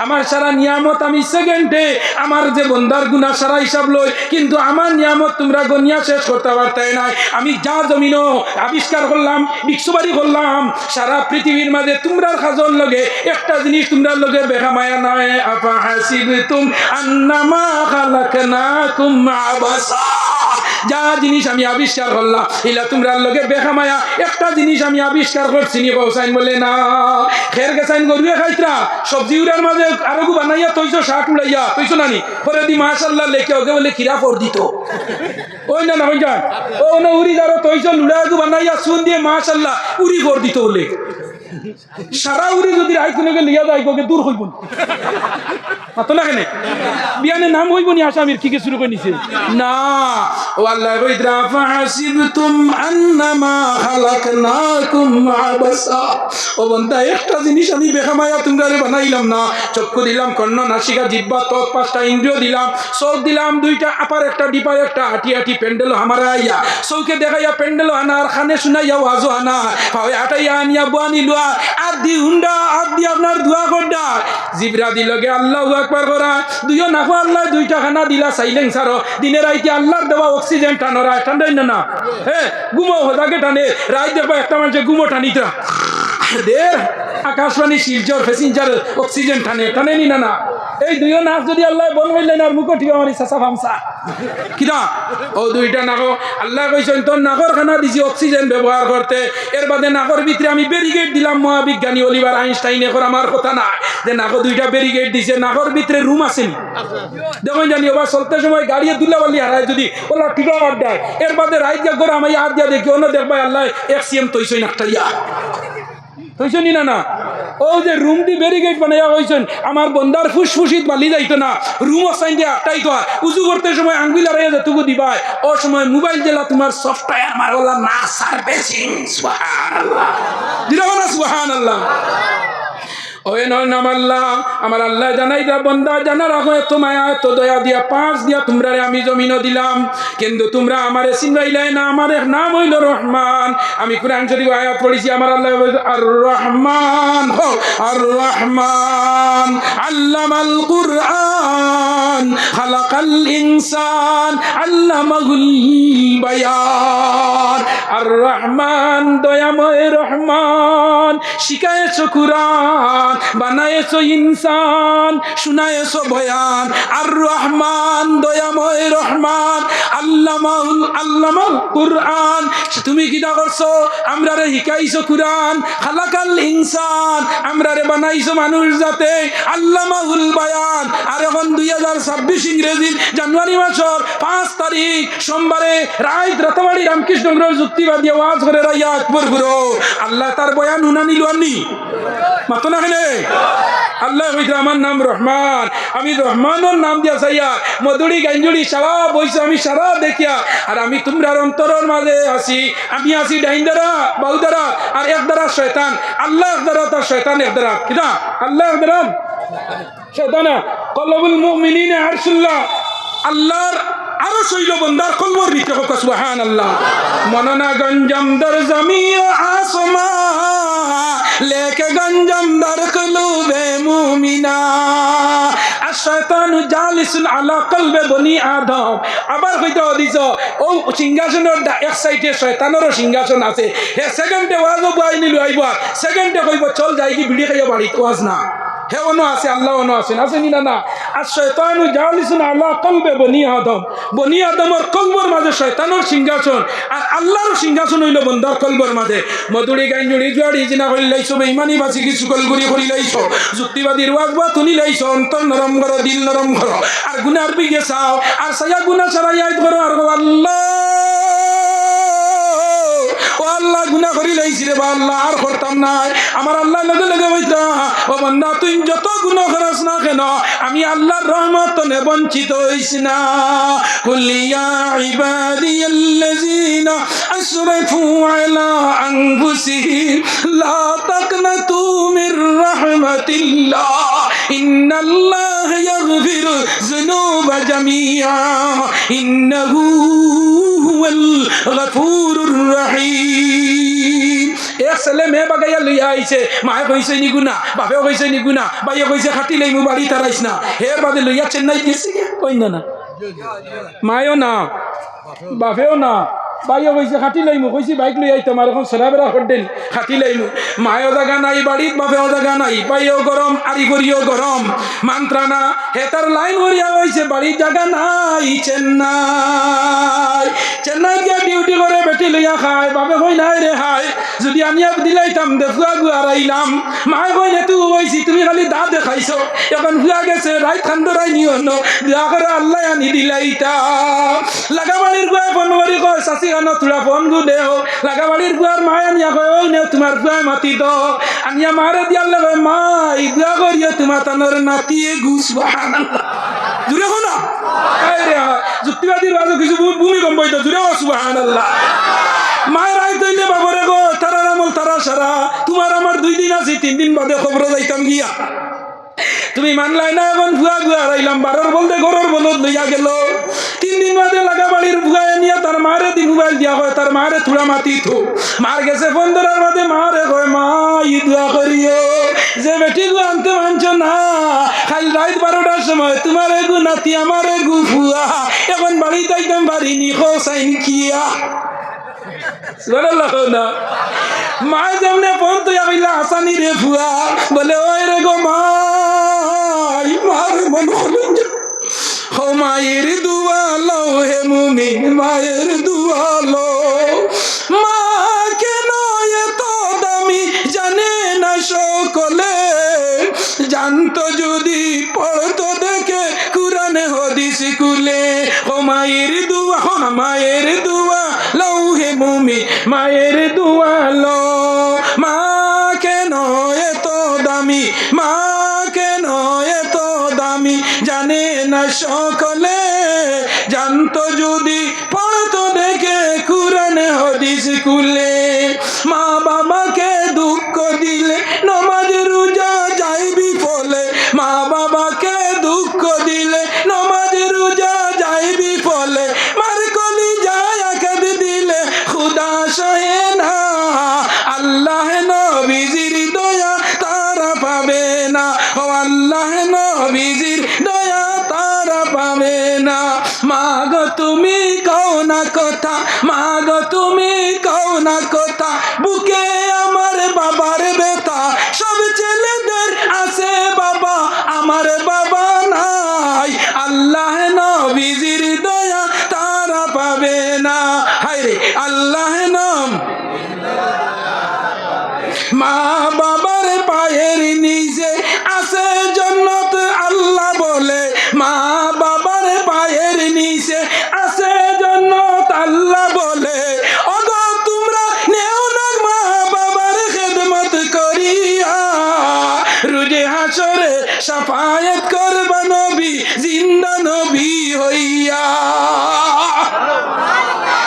Speaker 1: আমার সারা নিয়ামত আমি সেকেন্ডে আমার যে বন্দার গুনাহ সারা হিসাব লই, কিন্তু আমার নিয়ামত তোমরা গনিয়া শেষ করতে পারতাই নাই। আমি যা জমিনও আবিষ্কার করলাম, বিশ্ববাড়ি করলাম, সারা পৃথিবীর মাঝে তোমরার খাজর লগে একটা জিনিস তোমরার লগে বেহা মায়া নাই। আফা হাসিবতুম আন্নামা খালাকনাকুম আবাসা, যা জিনিস আমি আবিষ্কার করলাম ইলা তোমরা লগে বেখামায়া একটা জিনিস আমি আবিষ্কার করছি নি বসাইন বলে না। খের গেছাইন গরুয়ে খাইতরা সবজি উড়ার মাঝে আরো বানাইয়া তৈছো শাক উড়াইয়া তৈছো নানি পরে দি মাশাআল্লাহ লেখে ওকে বলে খিরা পর দিত ওই না না হই যা ও না উড়ি যারো তৈছো লুড়াগু বানাইয়া সুন দিয়ে মাশাআল্লাহ উড়ি পর দিত বলে সারা উড়ি যদি রাই কোনে লিয়া যায় ওকে দূর হইব মাতো না কেনে বিয়ানে নাম হইব নি আসামির কি কি শুরু করে নিছে না। ও আল্লাহ কইরা ফাহাসিবতুম আন্নামা খালাকনাকুম আবাসা, ও বান্দা একটা জিনিস আমি বেখামায়া তোমরারে বানাইলাম না, চক্ষু দিলাম, কর্ণ, নাসিকা, জিহ্বা, ত্বক, পাঁচটা ইন্দ্রিয় দিলাম, চোখ দিলাম দুইটা, আপার একটা ডিপার একটা, আটি আটি পেন্ডেল হামারা আইয়া, চৌকে দেখাইয়া পেন্ডেল আনার, খানে শুনাইয়া ওয়াজো আনা, পাওয়ে আটাইয়া আনিয়া বুয়ানি লোয়া, আদি হুন্ডা আদি আপনার দোয়া করডা, জিবরা দিলগে আল্লাহু আকবার করা, দুইও নাফা আল্লাহ দুইটা খানা দিলা সাইলেন সারো, দিনের রাইতে আল্লাহর দেওয়া অক্সিজেন টানোরা ঠান্ডাই না না, হ্যাঁ গুমো হোদাকে টানে, রাত দেখবা একটা মানুষের গুমো টানিতরা দের আকাশবাণী শিলচর প্যাসেঞ্জার অক্সিজেন টানে টানে নি না না। এই দুইও নাক যদি আল্লাহ বন হইলেন আর মুখো ঠিক আমার চাচা ফামসা কিনা ও দুইটা নাকো আল্লাহ কইছেন তোর নাকর খানা দিছি অক্সিজেন ব্যবহার করতে, এর বাদে নাকর ভিতরে আমি ব্যারিকেড দিলাম। মহাবিজ্ঞানী অলিভার আইনস্টাইন এখন আমার কথা না যে নাকো দুইটা ব্যারিকেড দিছে, নাকর ভিতরে রুম আসেনি দেখুন জানি ওবার চলতে সময় গাড়িয়ে দুলাবালি হারায় যদি ওলা ঠিক আবার দেয়, এর বাদে রাইত যা করে আমি হাত দিয়া দেখি অন্য দেখবাই আল্লাহ এক্সিএম তৈছই নাকটা ইয়া হইছনি না না। ও যে রুম দি ব্যারিকেড বানাইয়া হইছেন আমার বন্দার ফুসফুসিত বালি যাইতো না, রুম অসাইন দিয়ে আটাই তো উজু করতে সময় আঙ্গুল আড়াইয়া যেটুকু দিবাই ও সময় মোবাইল দিলা তোমার সফটওয়্যার মারওয়ালা না সার্ভিসিং সুবহানাল্লাহ দিলাম না সুবহানাল্লাহ। ও ওই নাম আল্লাহ, আমার আল্লাহ জানাই দা বন্দা জানা রাখো, এত মায়া এত দয়া দিয়া পাঁচ দিয়া তোমরা আমি জমিনও দিলাম, কিন্তু তোমরা আমারে চিনবাইলাই না। আমার এক নাম হইল রহমান। আমি কুরআন শরীফ আয়াত পড়েছি, আমার আল্লাহ আর রহমান, আর রহমান আল্লামাল কুরআন খালাকাল ইনসান আল্লামাহুল বায়ান। আর রহমান দয়াময় রহমান, শিখায়েছো কুরআন, বানায়েছো ইনসান, শুনায়েছো বয়ান। আর রহমান দয়াময় রহমান আল্লামাল কুরআন, তুমি কিটা করছো? আমরারে শিখাইছো কুরআন। খালাকাল ইনসান, আমরারে বানাইছো মানুষ জাতে। আল্লামাহুল বায়ান। আর এখন 2026 ইংরেজি জানুয়ারি মাসের 5 তারিখ সোমবারে রাতাবাড়ি রামকৃষ্ণগঞ্জ যুক্তিবাদী ওয়াজ করে রাইয়া আকবর গুরু আল্লাহ তার বয়ান উনা নিল আনি মাতো না হেনে। আল্লাহ হইতে আমার নাম রহমান, আমি রহমানের নাম দিয়া চাইয়া মধুরি গাঞ্জুড়ি সারা বইছে, আমি সারা দেখিয়া। আর আমি তোমরার অন্তরের মাঝে আছি, আমি আছি ডাইন দ্বারা বাউ দ্বারা, আর এক দ্বারা শয়তান। আল্লাহ এক দ্বারা, তার শয়তান এক দ্বারা। কিনা আল্লাহ এক দ্বারা শয়তানা কলবুল মুমিনিনা আরশুল্লাহ, আল্লাহর আরো শৈল বন্দার কলবর ভিতরে হোক সুবহানাল্লাহ। মননা গঞ্জম দর জমিও আসমা লেকে গঞ্জম দর কুলুবে মুমিনা। আশ-শায়তানু জালিসুন আলা কলবে বনি আদম। আবার কইতে দিছ ও সিংহাসনের এক সাইডে শয়তানেরও সিংহাসন আছে। হে সেকেন্ডে ওয়াজও বাই নিলু আইব, সেকেন্ডে কইব চল যাই কি ভিড়ি খাইয়া বাড়ি ওয়াজ না। হে অন্য আছে, আল্লাহ অন্য আছেন, আছে নি না? আর শয়তানু জালিসুন আলা কলবে বনি আদম, বনি আদমের কলবর মাঝে শয়তানের সিংহাসন, আর আল্লাহর সিংহাসন হইল বন্দার কলবর মাঝে। মধুরি গাইজুড়ি জুয়াড়ি জিনা করি লাইছো, বেঈমানি বাসি কিছু কলগুড়ি করি লাইছো, যুক্তিবাদীর ওয়াজ বা তুলি লাইছো, অন্তর নরম করো, দিল নরম করো, আর গুনার বিগে চাও, আর সায়া গুনা ছাড়াই আইত করো, আর আল্লাহ ও আল্লাহ গুনাহ করি লাইছি রে বা আল্লাহ আর করতাম নাই। আমার আল্লাহ লগে লগে বইতা ও বান্দা তুই যত গুনাহ করস না কেন আমি আল্লাহর রহমত নে বঞ্চিত হইস না। কুল ইয়া ইবাদিয়াল্লাযিনা আসরাফু আলা আনফুসিহিম লা তাকনাতু মির রাহমাতিল্লাহ ইন্নাল্লাহা ইয়াগফিরু যুনুবা জামিআ ইন্নাহু হুয়াল গফুরুর রহিম। এক ছেলে মেয়ে বাগাইয়া লইয়া আইছে, মায়ে কইছে নি গুনা, বাপেও কইছে নি গুনা, বাইয়ে কইছে খাটি লইমু বাড়ি তারাইস না, হের বাদে লইয়া চেন্নাই গেছে কই না, মায়েও না বাপেও না, বাইও কইছে খাটি লইমু, কইছি বাইক লই আইতো আমার এখন সেরা বেড়া করতেন খাটি লইমু। মায়েও জায়গা নাই বাড়িত, বাপেও জায়গা নাই, বাইও গরম আরি করিও গরম, মান্ত্রা না হেতার লাইন করিয়া হইছে বাড়ির জায়গা নাই। চেন্নাই গিয়া ডিউটি করে বেটি লইয়া খায়, বাপে কই নাই রে হাই যদি আনিয়া দিলাইতাম দেখুয়া গুয়ার আইলাম। মায়ে কই না তুই হইছি তুমি খালি দা দেখাইছো, এখন গুয়া গেছে রাইত খান্দরাই নিও দয়া করে আল্লাহ আনি দিলাইতা। লাগাবাড়ির গুয়া ফোন করি কয় চাচি কানো তোরা ফোন গু দেও, লাগাবাড়ির গুয়ার মায় আনিয়া কয় ওই নে তোমার গুয়া মাতি দ, আনিয়া মারে দিয়ার লাগে মাই গুয়া করিয়া তোমার তানোর নাতিয়ে ঘুষ। সুবহানাল্লাহ জুড়ে হো না যুক্তিবাদীর বাজু কিছু ভূমিকম্প হইতো জুড়ে হো সুবহানাল্লাহ। মায়ের আই তৈলে বাবরে গো তারার আমল তারা সারা, তোমার আমার 2 দিন আছি 3 দিন বাদে খবর যাইতাম গিয়া, তুমি মানলাই না এখন ভুয়া গুয়া হারাইলাম, 12 বলতে ঘরের বলদ লইয়া গেল। 3 দিন বাদে লাগা বাড়ির ভুয়ায় নিয়ে তার মারে দি মোবাইল দিয়া হয়, তার মারে থুড়া মাতি থো, মার গেছে 15 বাদে মারে কয় মা ই দোয়া করিও যে বেটি গু আনতে মানছ না, খালি রাত 12টার সময় তোমার এগু নাতি আমার এগু ভুয়া, এখন বাড়ি যাইতাম পারিনি খোসাইন কিয়া। না মায় যেমনে ফোন তুই আইলা আসানি রে ভুয়া বলে ওই রে গো মাই মার মন হো মায়ের দুয়ালো হে মুমিন মায়ের দুয়ালো, মা কেন এত দামি জানে না সকলে, জানতো যদি পড়তো দেখে কুরআনে হাদিস কুলে। ও মায়ের দুয়া হো না মায়ের দুয়া লও হে মুমিন মায়ের দুয়া লো, মা কেন এত দামি মা কেন এত দামি জানে না সকলে, জানতো যদি পড়তো দেখে কুরআনে হাদিস কুলে। মা বাবাকে দুঃখ দিলে নমাজ রোজা যায় পাবে না। মা গো তুমি কও না কথা, মা গো তুমি কও না কথা, বুকে আমার বাবার ব্যথা। সব ছেলেদের আছে বাবা, আমার বাবা নাই। আল্লাহ নবীজির দয়া তারা পাবে না। হায়রে আল্লাহ নাম মা বাবার পায়ের নিচে আছে জান্নাত আল্লাহ বলে, মা বাবার পায়ের নিচে আছে জান্নাত আল্লাহ বলে। ওগো তোমরা নেও না মা বাবার খেদমত করিয়া, রোজে হাসরে শাফায়াত করবা নবী জিন্দা নবী হইয়া।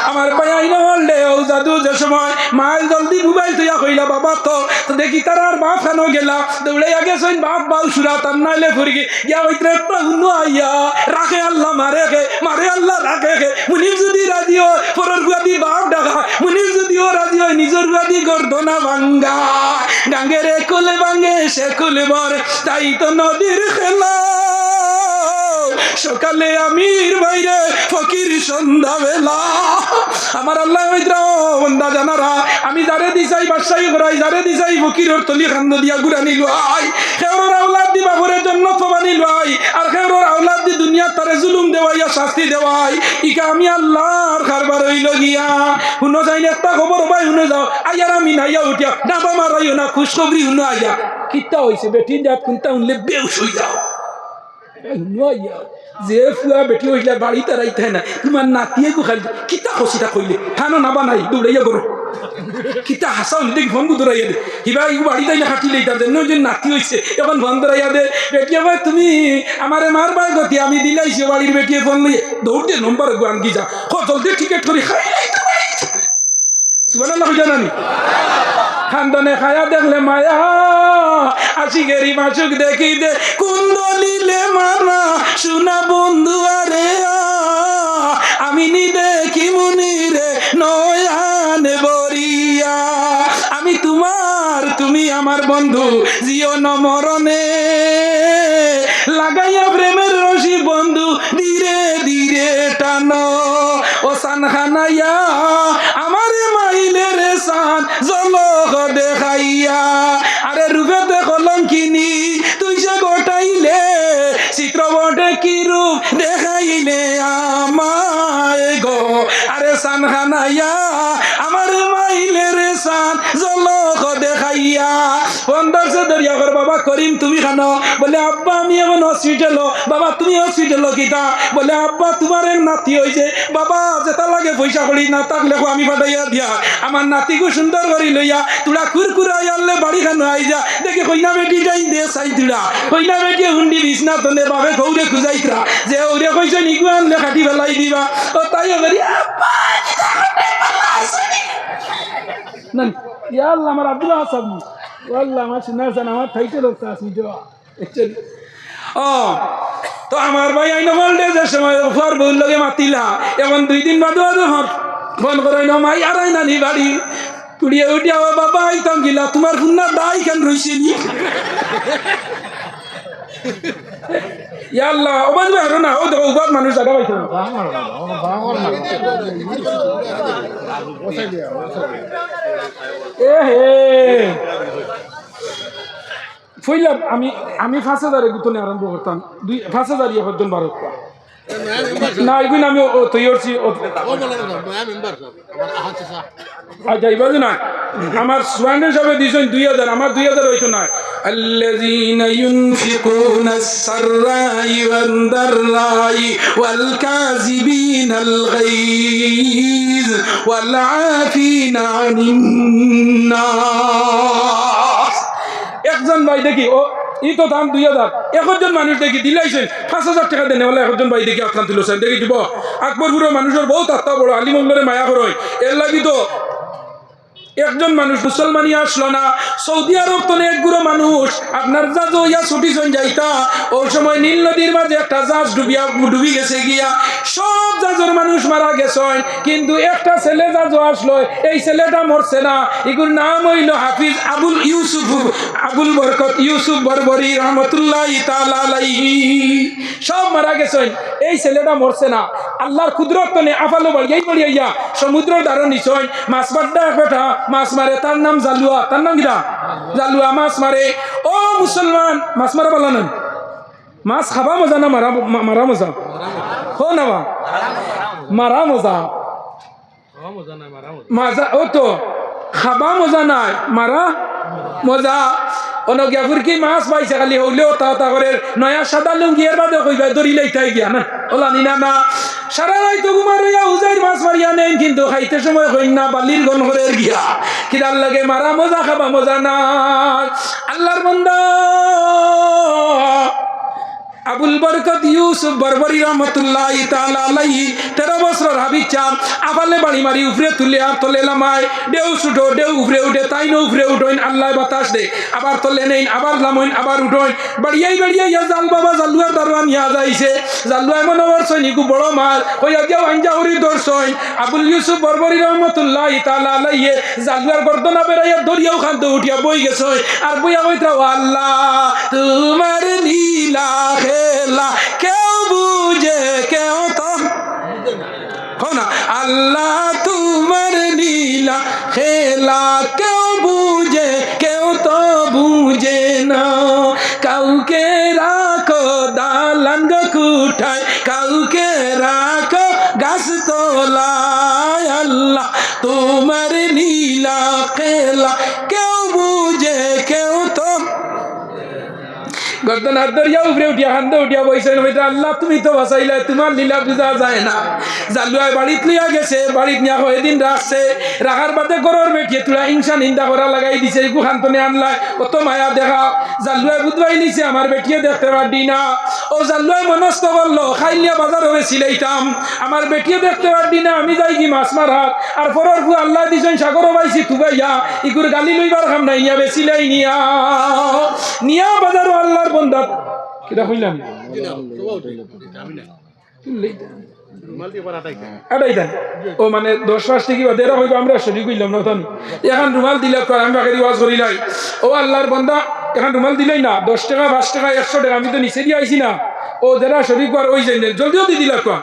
Speaker 1: আমার ভাই আইনা বললে ও জাদু যে সময় মায়ের জলদি মোবাইল তুইয়া কইলা বাবা তো দেখি তার আর বাপ খানো গেলা দৌড়ে আগে সইন বাপ বাউ সুরা তার নাইলে ফুরি গিয়া ওইত্রে একটা হুন্ন আইয়া রাখে আল্লাহ মারে গে মারে আল্লাহ রাখে গে। মুনির যদি রাজি হয় পরের গুয়াদি বাপ ডাকা, মুনির যদিও রাজি হয় নিজের গুয়াদি গর্দনা ভাঙ্গা। ডাঙ্গের কুলে ভাঙ্গে সে কুলে মরে, তাই তো নদীর খেলা। সকালে আমির বাইরে ফকির সন্ধ্যা বেলা। আমার আল্লাহ বন্দা জানারা আমি যারে দিছাই বাদশাহী করাই, যারে দিছাই ফকিরের তলি খান্দ দিয়া গুড়ানি লয়। খেওরের আওলাদ দি বাবরের জন্য থবানি লয়, আর খেওরের আওলাদ দি দুনিয়ার তারে জুলুম দেওয়াইয়া শাস্তি দেওয়াই। ইকা আমি আল্লাহর কারবার হইল গিয়া। শুনো যাই একটা খবর ভাই শুনে যাও আইয়ার আমি নাইয়া উঠিয়া ডাবা মারাইও না খুশখবরি শুনো আইয়া কিতা হয়েছে বেটি জাত কোনটা শুনলে বেউস হয়ে যাও। যে ফুয়া বেটি হইলে বাড়ি তারাইতে না তোমার নাতিয়ে গো খালি কিতা খসিটা কইলে খানো নাবা নাই দৌড়াইয়া করো কিতা হাসা হলে দেখি ফোন দৌড়াইয়া দে কিবা এই বাড়ি তাই না খাটিলেই তার জন্য যে নাতি হয়েছে এখন ফোন দৌড়াইয়া দে বেটিয়া ভাই তুমি আমারে মারবার গতি আমি দিলাইছি বাড়ির বেটিয়ে ফোন লইয়ে দৌড়তে নম্বর গান কি যা হ জলদি টিকেট করি খাই সুবহানাল্লাহ জানানি খান্দনে খায়া দেখলে মায়া আসি গেরি মাছুক দেখি দে কুন্দলিলে মারা শোনা বন্ধু আরে আমি নি দেখি মুনিরে নয়ান বরিয়া। আমি তোমার তুমি আমার বন্ধু জিও নমরণে লাগাইয়া প্রেমের রশি বন্ধু ধীরে ধীরে টানো। ও সান খানাইয়া আমার মাইলের সান জলক দেখাইয়া। আরে রূপেতে কলঙ্কিনী তুই সে গোটাইলে চিত্রপটে কি রূপ দেখাইলে আমায় গো। আরে সান খানাইয়া আমার মাইলের সান জলক দেখাইয়া। পন্দারসে দরিয়া কর বাবা করিম তুমি খানো বলে আব্বা আমি এখন হসপিটাল। বাবা তুমি হসপিটাল কিতা বলে আব্বা তোমার এক নাতি হয়েছে বাবা যেটা লাগে পয়সা করি না থাকলে আমি পাঠাইয়া দিয়া আমার নাতিকে সুন্দর করি লইয়া তুলা কুরকুরা আনলে বাড়ি খানো আই যা দেখে কইনা বেটি যাই দে চাই তুলা কইনা বেটি হুন্ডি বিছনা তলে বাবে গৌরে খুঁজাইতরা যে ওরে কইছে নিগু আনলে খাটি ফেলাই দিবা। ও তাই করি আব্বা না ইয়া আল্লাহ আমার আব্দুল্লাহ হাসান আল্লাহ আমার সিনার জান আমার থাইতে লোকটা আসি দেওয়া অ্যাকচুয়ালি। ও তো আমার ভাই আইন বললে যে সময় ফর বউর লগে মাতিলা এখন 2 দিন বাদে ফোন করাই না মাই আর আই নানি বাড়ি তুড়িয়ে উঠিয়া ও বাবা আইতাম গিলা তোমার ফুন্না দাই কেন রইছে নি ইয়া আল্লাহ ও বাদ হারো না ও দেখো উবাদ মানুষ জায়গা পাইছে এ হে ফইলা আমি 5000 গুতনে আরম্ভ করতাম 5000 ইয়ে পর্যন্ত বারো না এগুলো আমি তৈরি আচ্ছা এবার না আমার সোয়ানের সবাই দিয়েছেন 2000 আমার 2000 হইতো না। الذين ينفقون السراء والضراء والكاظمين الغيظ والعافين عن الناس। একজন ভাই দেখি ও ই তো দাম 2000 একজন মানুষ দেখি দিলাইছেন 5000 টাকা দেনে বলে একজন ভাই দেখি আত্মান তুলছেন দেখি দিব আকবরপুরের মানুষের বহুত আত্মা বড় আলিমুল্লারে মায়া করয় এর লাগি তো একজন মানুষ মুসলমানি আসলো না, সৌদি আরব তো এক গুঁড়ো মানুষ আপনার জাজ ইয়া ছুটি চন যাইতা, ওই সময় নীল নদীর মাঝে একটা জাজ ডুবি গেছে গিয়া, সব জাজর মানুষ মারা গেছে, কিন্তু একটা ছেলে জাজ আসলো, এই ছেলেটা মরছে না, এগুর নাম হইল হাফিজ আবুল বরকত ইউসুফ বরবরি রহমতুল্লাহ তাআলা আলাইহি। সব মারা গেছেন, এই ছেলেটা মরছে না। আল্লাহর কুদরত নে আফালো বাড়িয়া সমুদ্র দ্বারা নিশ্চয় মাছ বাড্ডা একটা মাছ মারে, তার নাম জালুয়া। তার নাম কিরা? জালুয়া মাছ মারে। ও মুসলমান, মাছ মারা বলা না, মাছ খাবা মজা না মারা মজা? হো না মারা মজা, মাজা ও তো খাবা মজা নাই, মারা মজা। অনজ্ঞাপুর কি মাছ পাইছে খালি হইলেও তা করে নয়া সাদা লুঙ্গি এর বাদে কইবা দড়ি লাইতাই গিয়া না ওলা নিনা না, সারা রাত ঘুমার হইয়া উজাইর মাছ মারিয়া নেন, কিন্তু খাইতে সময় হইন না বালির গন করে গিয়া কিদার লাগে মারা মজা খাবা মজা না। আল্লাহর বান্দা আবুল বরকত ইউসুফ বরবরি রহমতুল্লাহ তাআলা আলাইহি 13 বছর হাবিব চাম আবালে বাড়ি মারি উপরে তুলে আর তলে লামায়, দেউ ছুটো দেউ উপরে উঠে, তাই না উপরে উঠোইন, আল্লাহ বাতাস দে, আবার তলে নেইন, আবার লামইন, আবার উঠোইন, বাড়িয়াই জাল বাবা জালুয়ার দারোয়ান ইয়া যাইছে, জালুয়া এমন আবার সৈনিকু বড় মাল হইয়া গিয়া আঞ্জা হরি দর্শন আবুল ইউসুফ বরবরি রহমতুল্লাহ তাআলা আলাইহি জালুয়ার গর্দনা বেড়াইয়া দরিয়াও খান্ত উঠিয়া বই গেছে, আর বইয়া বইতা আল্লাহ তোমার লীলা খেলা কেউ বুঝে কেউ তো না, আল্লাহ তোমার লীলা খেলা কেউ বুঝে কেউ তো বুঝে না, কাউকে রাখো দালান কুঠায়, কাউকে রাখো গাছ তোলায়, আল্লাহ তোমার লীলা খেলা কেউ বুঝে কেউ তো গর্দনার দরিয়া উপরে উঠিয়া হান্দে উঠিয়া বইছেন, আল্লাহ তুমি তো বাঁচাইলে, তোমার লীলা বুঝা যায় না। জালুয়ায় বাড়িত লিয়া গেছে, বাড়িত নিয়া কয়েকদিন রাখছে, রাখার বাদে গরর বেটিয়ে তুলা হিংসা নিন্দা করা লাগাই দিছে, একু খান্তনে আনলাই, অত মায়া দেখা জালুয়ায় বুধবাই নিছে, আমার বেটিয়ে দেখতে পারবি না। ও জালুয়ায় মনস্থ করলো খাইলিয়া বাজার হবে সিলাইতাম, আমার বেটিয়ে দেখতে পারবি না, আমি যাই কি মাছ মারার, আর পরের ফু আল্লাহ দিছেন সাগরও পাইছি তুবাইয়া, ইকুর গালি লইবার খাম নাই নিয়া বেছিলাই নিয়া বাজারও আল্লাহর বন্দা কিটা কইলাম ও মানে 10 থেকে দেড় হইব, আমরা শরীর কইলাম না তখন এখন রুমাল দিলে আমি বাকি ওয়াজ করিলাই, ও আল্লাহর বন্দা এখন রুমাল দিলাই না, 10 টাকা 5 টাকা 100 টাকা আমি তো নিচে দিয়ে আইছি না, ও যারা শরীর কর ওই যাই জলদিও দি দিলা কোয়া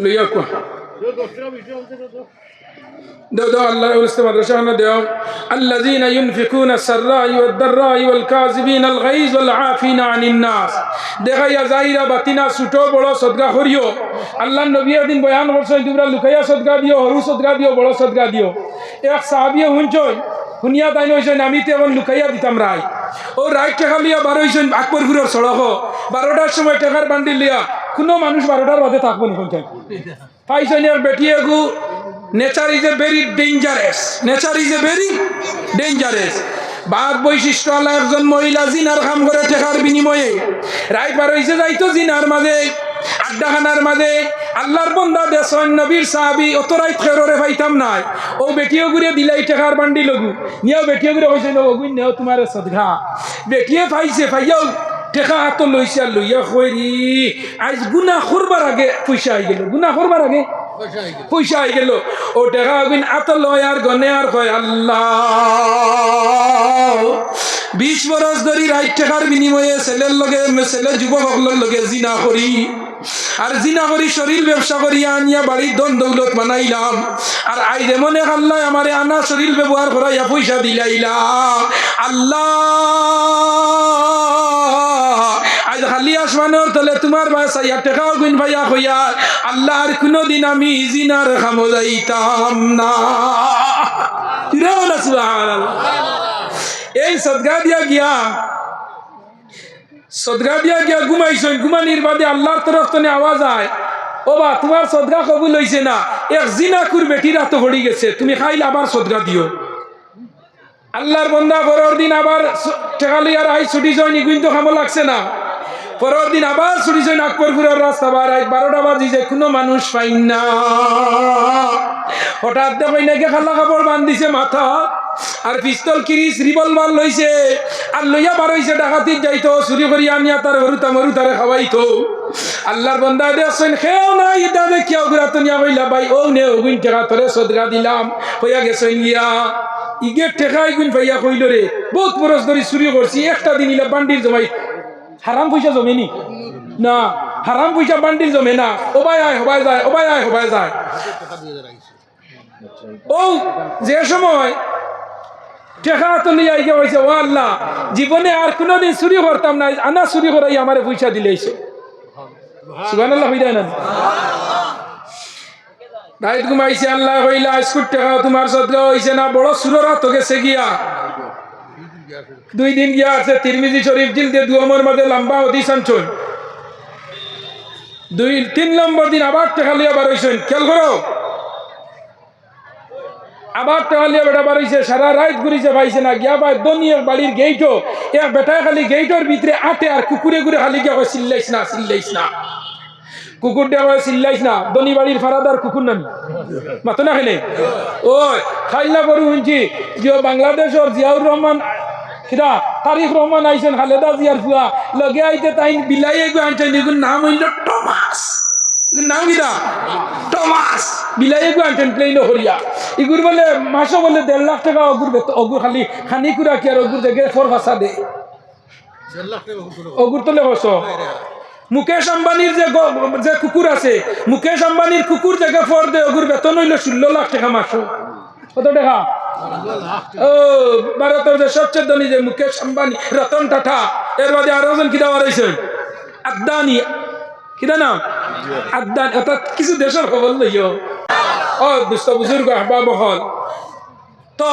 Speaker 1: লইয়া কোয়া দেও দেও আল্লাহর ওয়াস্তে মাদ্রাসা না দেও, আল্লাযীনা ইউনফিকুনা আস-সাররা'i ওয়াদ-দাররা'i ওয়াল-কাযিবিনা আল-গাইজ ওয়াল-আফিনা আনিন নাস, দেখাইয়া যাইরা বাতিনা ছোট বড় সদকা করিও। আল্লাহর নবী একদিন বয়ান করছেন, তোমরা লুকাইয়া সদকা দিও, হরু সদকা দিও, বড় সদকা দিও। এক সাহাবী শুনছই, শুনিয়া তাই নইছেন আমি তো এখন লুকাইয়া দিতাম রাই, ও রাইট টাকা লিয়া বার হইছেন আকবরপুরের সড়ক, 12টার সময় টাকার বান্ডিল লিয়া, কোনো মানুষ 12টার বাদে থাকবো না কোনটা পাইছেন। আর বেটিয়ে গু nature is a very dangerous, nature is a very dangerous. বাদ বৈশিষ্ট্য আল্লাহ একজন মহিলা জিনার কাম করে টেকার বিনিময়ে রায় পার হইছে যাইতো জিনার মাঝে আড্ডাখানার মাঝে, আল্লাহর বন্দা দেশন নবীর সাহাবী অত রাইত খেররে পাইতাম নাই, ও বেটিও ঘুরে দিলাই টেকার বান্ডি লগু নিয়েও বেটিও ঘুরে কইছে ওগুন নেও তোমার সদকা, বেটিয়ে পাইছে পাইয়াও টেকা হাত লইছে, আর লইয়া কইরি আজ গুনাহ করবার আগে পয়সা আই গেল, গুনাহ করবার আগে পয়সা আই গেল, ও টেকা আগুন আত লয় আর গনে আর কয় আল্লাহ 20 বরস ধরি রাইট টেকার বিনিময়ে ছেলের লগে ছেলে যুবকগুলোর লগে জিনা করি, আর জিনা করি শরীর ব্যবসা করি আনিয়া বাড়ির ধন দৌলত বানাইলাম, আর আই যেমন আল্লাহ আমারে আনা শরীর ব্যবহার করাইয়া পয়সা দিলাইলা, আল্লাহ আজ খালি আসমানের তলে তোমার বাসাইয়া টেকাও গুণ ভাইয়া হইয়া আল্লাহর কোনদিন আমি জিনার খামো যাইতাম না। এই সদকা দিয়া গিয়া ঘুমাইছেন, ঘুমানির বাদে আল্লাহর তরফ থেকে আওয়াজ আয়, ও বা তোমার সদকা কবুল হইছে না, এক জিনাকুর বেটির হাতে হড়ি গেছে, তুমি খাইলে আবার সদকা দিও। আল্লাহর বন্দা পরের দিন আবার টেকা লইয়ার আই ছুটি যায়নি, কিন্তু খামো লাগছে না, পরের দিন আবার ছুটিছেন আকবরপুরের রাস্তা বার 12টা বাজিছে কোনো মানুষ পাইন না। হঠাৎ দেখেন নাকি খালা কাপড় বান্ধিছে মাথা আর পিস্তল কিরিস রিভলভার লইছে আর লইয়া বার হইছে ডাকাতির যাইতো চুরি করি আনিয়া তার মরুতারে খাওয়াইতো। আল্লাহর বান্দা দেখছেন খেও না এটা দেখিয়া গুড়াতো নিয়া কইলা ভাই ও নে ওগুন টেকা তোরে সদগা দিলাম হইয়া গেছেন গিয়া ইগে টেকাই গুণ পাইয়া কইল রে বহুত বরস ধরে চুরি করছি একটা দিন ইলা বান্ডিল জমাই হারাম পয়সা জমেনি না হারাম পয়সা বান্ডিল জমে না ওবাই আয় হবাই যায় ওবাই আয় হবাই যায়। ও যে সময় টেকা তো নিয়ে আইকে হয়েছে ও আল্লাহ জীবনে আর কোনোদিন চুরি করতাম না আনা চুরি করাই আমার পয়সা দিলেইছে সুবহানাল্লাহ হই যায় না রাইত ঘুমাইছে আল্লাহ কইলা স্কুট টেকা তোমার সদগা হইছে না বড় সুররা তো গেছে গিয়া 2 দিন গিয়া আছে তিরমিজি শরীফ জিলদে 2 নম্বর মধ্যে লম্বা হাদিস আনছেন 2-3 নম্বর দিন আবার টেকা লিয়া বার হইছেন খেয়াল করো আবার টেকা লিয়া বেটা বার হইছে সারা রাত ঘুরিছে পাইছে না গিয়া ভাই দনিয়ার বাড়ির গেইটও এক বেটায় খালি গেইটের ভিতরে আটে আর কুকুরে ঘুরে খালি গিয়া চিল্লাইছ না কুকুর দেওয়া চিল্লাইছ না দনি বাড়ির ফারাদার কুকুর নামি মাতো না খেলে ওই খাইলা করু শুনছি যে বাংলাদেশের জিয়াউর রহমান কিরা তারিক রহমান আইছেন খালেদা জিয়ার ফুয়া লগে আইতে তাই বিলাই আনছেন এগুলো নাম হইল টমাস নাম কিরা টমাস বিলাই আনছেন প্লেন হরিয়া এগুর বলে মাসও বলে 1.5 লাখ টাকা অগুর খালি খানি কুড়া কি আর অগুর জায়গায় ফোর ভাষা দে অগুর তোলে হস মুকেশ আম্বানির যে কুকুর আছে মুকেশ আম্বানির কুকুর জায়গা ফর দে ওগুর বেতন হইল 16 লাখ টাকা মাসো কত টাকা ও ভারতের যে সবচেয়ে ধনী যে মুকেশ আম্বানি রতন টাটা এর বাদে আরো জন কিনা বাড়াইছে আদানি কিনা না আদানি অর্থাৎ কিছু দেশের খবর লইও ও দুস্থ বুজুর্গ আহবাব হল তো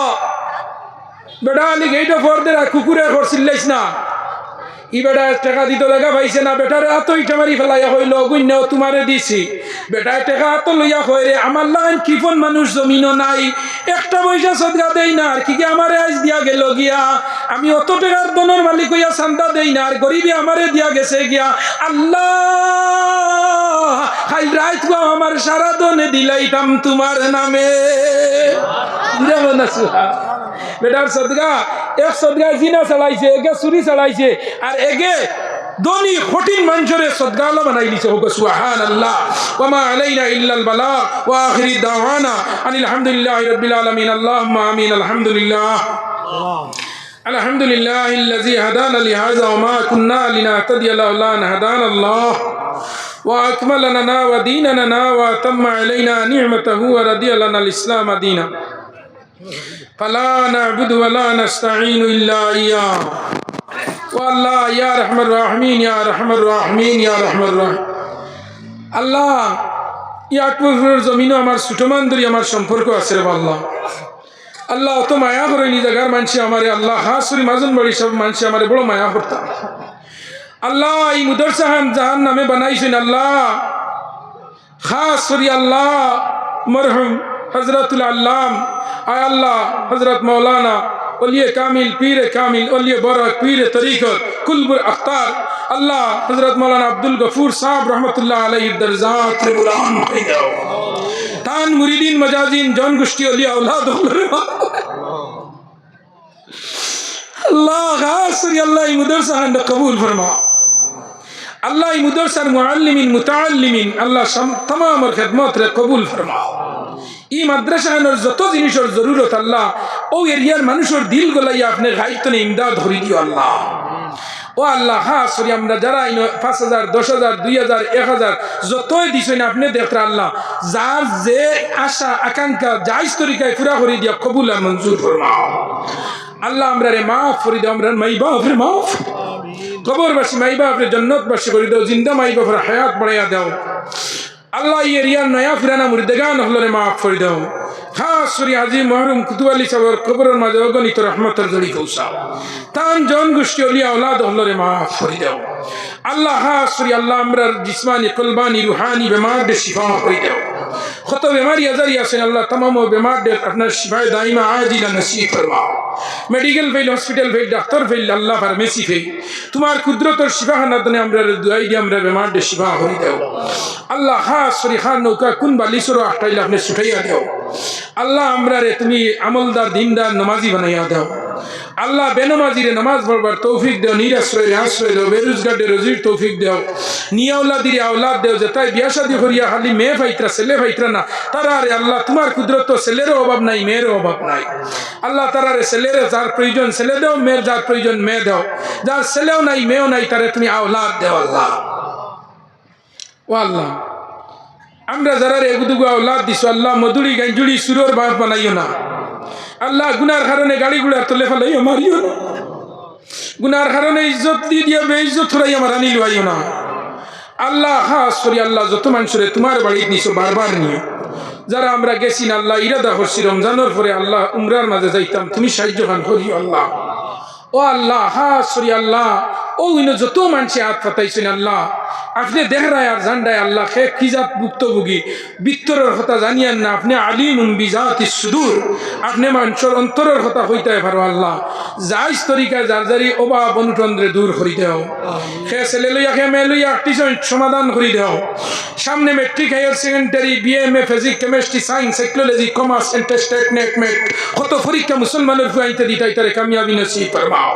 Speaker 1: বেটা আলি গেইটা ফর দে কুকুরে ফর চিল্লাইছ না ই বেটা টাকা দিতে লাগা পাইছে না বেটারে এত ইটা মারি ফেলাইয়া হইল গুণ্য তোমারে দিছি বেটায় টাকা এত লইয়া কই রে আমার লাগান কিফন মানুষ জমিনও নাই একটা পয়সা সদগা দেই না আর কি আমারে আজ দিয়া গেল গিয়া আমি অত টাকার দনের মালিক হইয়া চান্দা দেই না আর গরিবী আমারে দিয়া গেছে গিয়া আল্লাহ খাই রাত গো আমার সারা দনে দিলাইতাম তোমার নামে বেটার সদগা এক সদগা জিনা চালাইছে একে চুরি চালাইছে আর এগে দনি কঠিন মানুষরে সদগালা বানাই দিছে হোক সুবহানাল্লাহ ওয়া মা আলাইনা ইল্লাল বালাগ ওয়া আখিরি দাওয়ানা আনিল হামদুলিল্লাহি রাব্বিল আলামিন আল্লাহুম্মা আমিন আলহামদুলিল্লাহ আলহামদুলিল্লাহিল্লাযী হাদানা লিহাযা ওয়া মা কুন্না লিনাহতাদিয়া লাওলা আন হাদানাল্লাহ ওয়া আকমালা লানা ওয়া দীনানা ওয়া আতাম্মা আলাইনা নি'মাতাহু ওয়া রাদিয়া লানাল ইসলাম দীনা فلا نعبد ولا نستعين إلا إياه والله يا رحم الراحمين يا رحم الراحمين يا رحم الراحمين আল্লাহ ইয়াকপুরের জমিনও আমার ছোটমান ধরি আমার সম্পর্ক আছে রে আল্লাহ আল্লাহ অত মায়া করে নি জায়গার মানুষ আমারে আল্লাহ হাসুরি মাজন বাড়ি সব মানুষ আমারে বড় মায়া করতাম আল্লাহ এই মুদরসাহান জাহান নামে বানাইছেন আল্লাহ খাস করি আল্লাহ মরহুম হজরতুল আল্লাম আয় আল্লাহ হজরত মৌলানা ওলিয়ে কামিল পীর কামিল ওলিয়ে বরক পীর তরিকত কুলবুর আখতার আল্লাহ হজরত মৌলানা আব্দুল গফুর সাহেব রহমতুল্লাহ আলাইহির দরজাত রে বুলান হয়ে দাও তান মুরিদিন মজাজিন জন গোষ্ঠী ওলিয়া আওলাদ আল্লাহ খাসরি আল্লাহ এই মুদরসাহান কবুল ফরমা আল্লাহ এই মুদরসার মুআল্লিমিন মুতাআল্লিমিন আল্লাহ तमाम খিদমত রে কবুল ফরমা এই মাদ্রাসার যত জিনিসের জরুরত আল্লাহ ও এরিয়ার মানুষের দিল গলাইয়া আপনি গাইতনে ইমদাদ ধরি দিও আল্লাহ ও আল্লাহ খাস করি আমরা যারা 5,000 10,000 2,000 1,000 যতই দিছেন আপনি দেখরা আল্লাহ যার যে আশা আকাঙ্ক্ষা জায়েজ তরিকায় পুরা করে দিয়া কবুল আর মঞ্জুর ফরমাও আল্লাহ আমরা রে মাফ করে দাও আমরা মাই বাপরে মাফ কবরবাসী মাই বাপরে জান্নাতবাসী করে দাও জিন্দা মাই বাপরে হায়াত বাড়াইয়া দাও আল্লাহ এই এরিয়ার নয়া ফিরানা মুর্দেগান হলরে মাফ করে দাও খাস করি আজি মহরুম কুতুবালি সাহেবের কবরের মাঝে অগণিত রহমতের জড়ি পৌঁছাও তান জন গোষ্ঠী অলিয়া আওলাদ হলরে মাফ করে দাও আল্লাহ খাস করি আল্লাহ আমরার জিসমানি কলবানি রুহানি বেমার শিফা করে দাও কত বেমারি আজারি আছেন আল্লাহ तमाम বেমার আপনার শিফায়ে দাইমা আজিলা নসিব ফরমাও medical fail hospital fail doctor fail আল্লাহ ফার্মেসি ফেল তোমার কুদরতর শিফা খানাতনে আমরা দুআই দি আমরা বেমার দে শিফা হরি দাও আল্লাহ খাস সরি খান নৌকা কোন বালিশর আটাইলা আপনি ছুটাইয়া দাও আল্লাহ আমরা রে তুমি আমলদার দিনদার নামাজি বানাইয়া দাও আল্লাহ বেনমাজিরে নামাজ পড়বার তৌফিক দাও নিরাশ্রয়ের আশ্রয় দাও বেরোজগারের রুজির তৌফিক দাও নিয়াওলাদিরে আওলাদ দাও যেটাই বিয়া শাদী করিয়া খালি মেয়ে ফাইতরা ছেলে ফাইতরা না তারা রে আল্লাহ তোমার কুদরত ছেলেরও অভাব নাই মেয়েরও অভাব নাই আল্লাহ তারা রে ছেলের যার প্রয়োজন ছেলে দাও মেয়ের যার প্রয়োজন মেয়ে দাও যার ছেলেও নাই মেয়েও নাই তারে তুমি আওলাদ দাও আল্লাহ ও আল্লাহ আমরা যারা রে এগুদুগু আওলাদ দিছো আল্লাহ মধুরি গাঞ্জুড়ি সুরর বাপ বানাইও না আল্লাহ গুনার কারণে গাড়ি গুড়ার তলে ফেলাইও মারিও না গুনার কারণে ইজ্জত দিয়ে দিয়া বেইজ্জত হরাই আমার আনি লইও না আল্লাহ খাস করি আল্লাহ যত মানুষরে তোমার বাড়ি নিছো বারবার নিয়ে যারা আমরা গেছি না আল্লাহ ইরাদা করছি রমজানের পরে আল্লাহ উমরার মাঝে যাইতাম তুমি সাহায্য খান করিও আল্লাহ ও আল্লাহ খাস করি আল্লাহ ও ইনো যত মানুষে হাত পাতাইছেন আল্লাহ আপনি দেহরায় আর জান্ডায় আল্লাহ খে খিজাত ভুক্তভোগী বিত্তরের কথা জানিয়েন না আপনি আলিমুন বিজাতি সুদূর আপনি মানুষের অন্তরের কথা হইতে পারো আল্লাহ যাইস তরিকায় যার যারি অভাব অনুটন্দ্রে দূর করি দেও খে ছেলে লইয়া খে মেয়ে লইয়া টিউশন সমাধান করি দেও সামনে matric higher secondary B M A physics chemistry science psychology commerce interested নেকমেট কত পরীক্ষা মুসলমানের ফুয়াইতে দিতাই তারে কামিয়াবি নসিব ফরমাও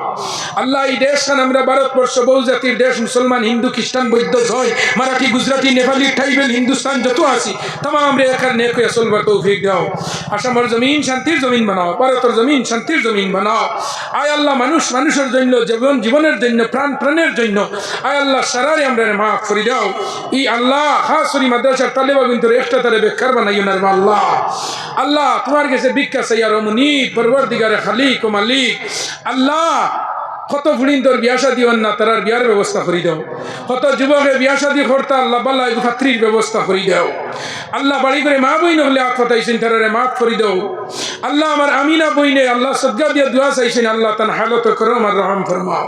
Speaker 1: আল্লাহ এই দেশখান আমরা ভারতবর্ষ বহু জাতির দেশ মুসলমান হিন্দু খ্রিস্টান বৌদ্ধ জয় মারাঠি গুজরাটি নেপালি ট্রাইবেল হিন্দুস্তান যত আছি तमाम রে এখানে নেক হয়ে চলবার তৌফিক দাও আসামের জমিন শান্তির জমিন বানাও ভারতের জমিন শান্তির জমিন বানাও আয় আল্লাহ মানুষ মানুষের জন্য জীবনের জন্য প্রাণ প্রাণের জন্য আয় আল্লাহ সারারে আমরা মাফ করে দাও ই আল্লাহ খাসরি মাদ্রাসার তালেবা কিন্তু একটা তারে বেকার বানাইও না আল্লাহ আল্লাহ তোমার কাছে ভিক্ষা চাই আর মুনিব পরওয়ারদিগারে খালিক ও মালিক আল্লাহ কত ফুড়িন্দর বিয়া শাদী হন না তারার বিয়ার ব্যবস্থা করে দাও কত যুবকে বিয়া শাদী করতা আল্লাহ বাল্লা ছাত্রীর ব্যবস্থা করে দাও আল্লাহ বাড়ি করে মা বই নহলে আখ পাতাইছেন তারারে মাফ করে দাও আল্লাহ আমার আমিনা বইনে আল্লাহ সদগা দিয়া দোয়া চাইছেন আল্লাহ তান হালত করো আমার রহম ফরমাও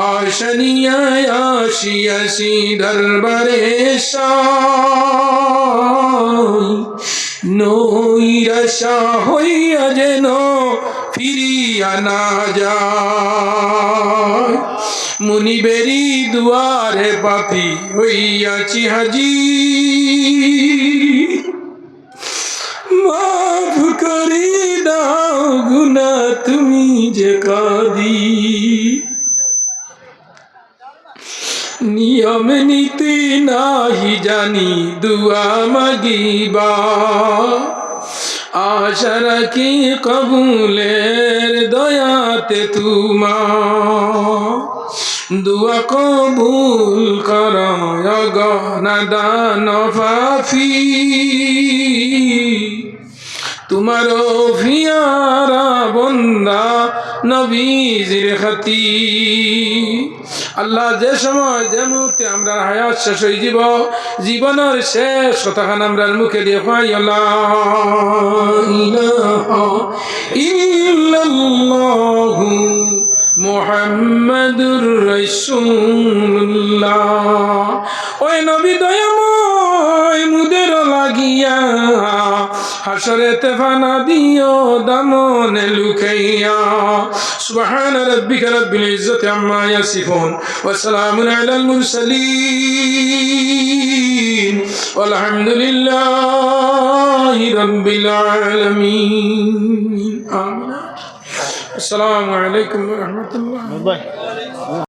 Speaker 1: আশনিয়া আশিয়াসি দরবারে শাহ নৈরাশা হইয়া যেন ফিরিয়া না যায় মুনিবেরি দুয়ারে পাপি হইয়াছি হাজি মাফ করি দাও গুনা তুমি যে কাদি নিয়ম নীতি নাহি জানি দুয়া মাগিবা আশা রাখি কবুলের দয়াতে তোমার দুয়া কবুল কর গনাদান ফাফি তোমার ফিয়ারা বন্দা নবীজির খাতি আল্লাহ যে সময় যে মুহূর্তে আমরা হায়াত শেষ হয়ে যাব জীবনের শেষ কথাখান আমরা মুখে দিয়ে পাই ইল্লাল্লাহু মুহাম্মাদুর রাসূলুল্লাহ ওই নবী দয়াময় মুদের লাগিয়া হাসরেতে ফানা দিও দামনে লুকাইয়া সুবহান রাব্বিকা রাব্বিল ইজ্জাতি আম্মা ইয়াসিফুন ওয়া সালামুন আলাল মুরসালিন ওয়ালহামদুলিল্লাহি রাব্বিল আলামিন আমিন আসসালামু আলাইকুম ওয়া রাহমাতুল্লাহ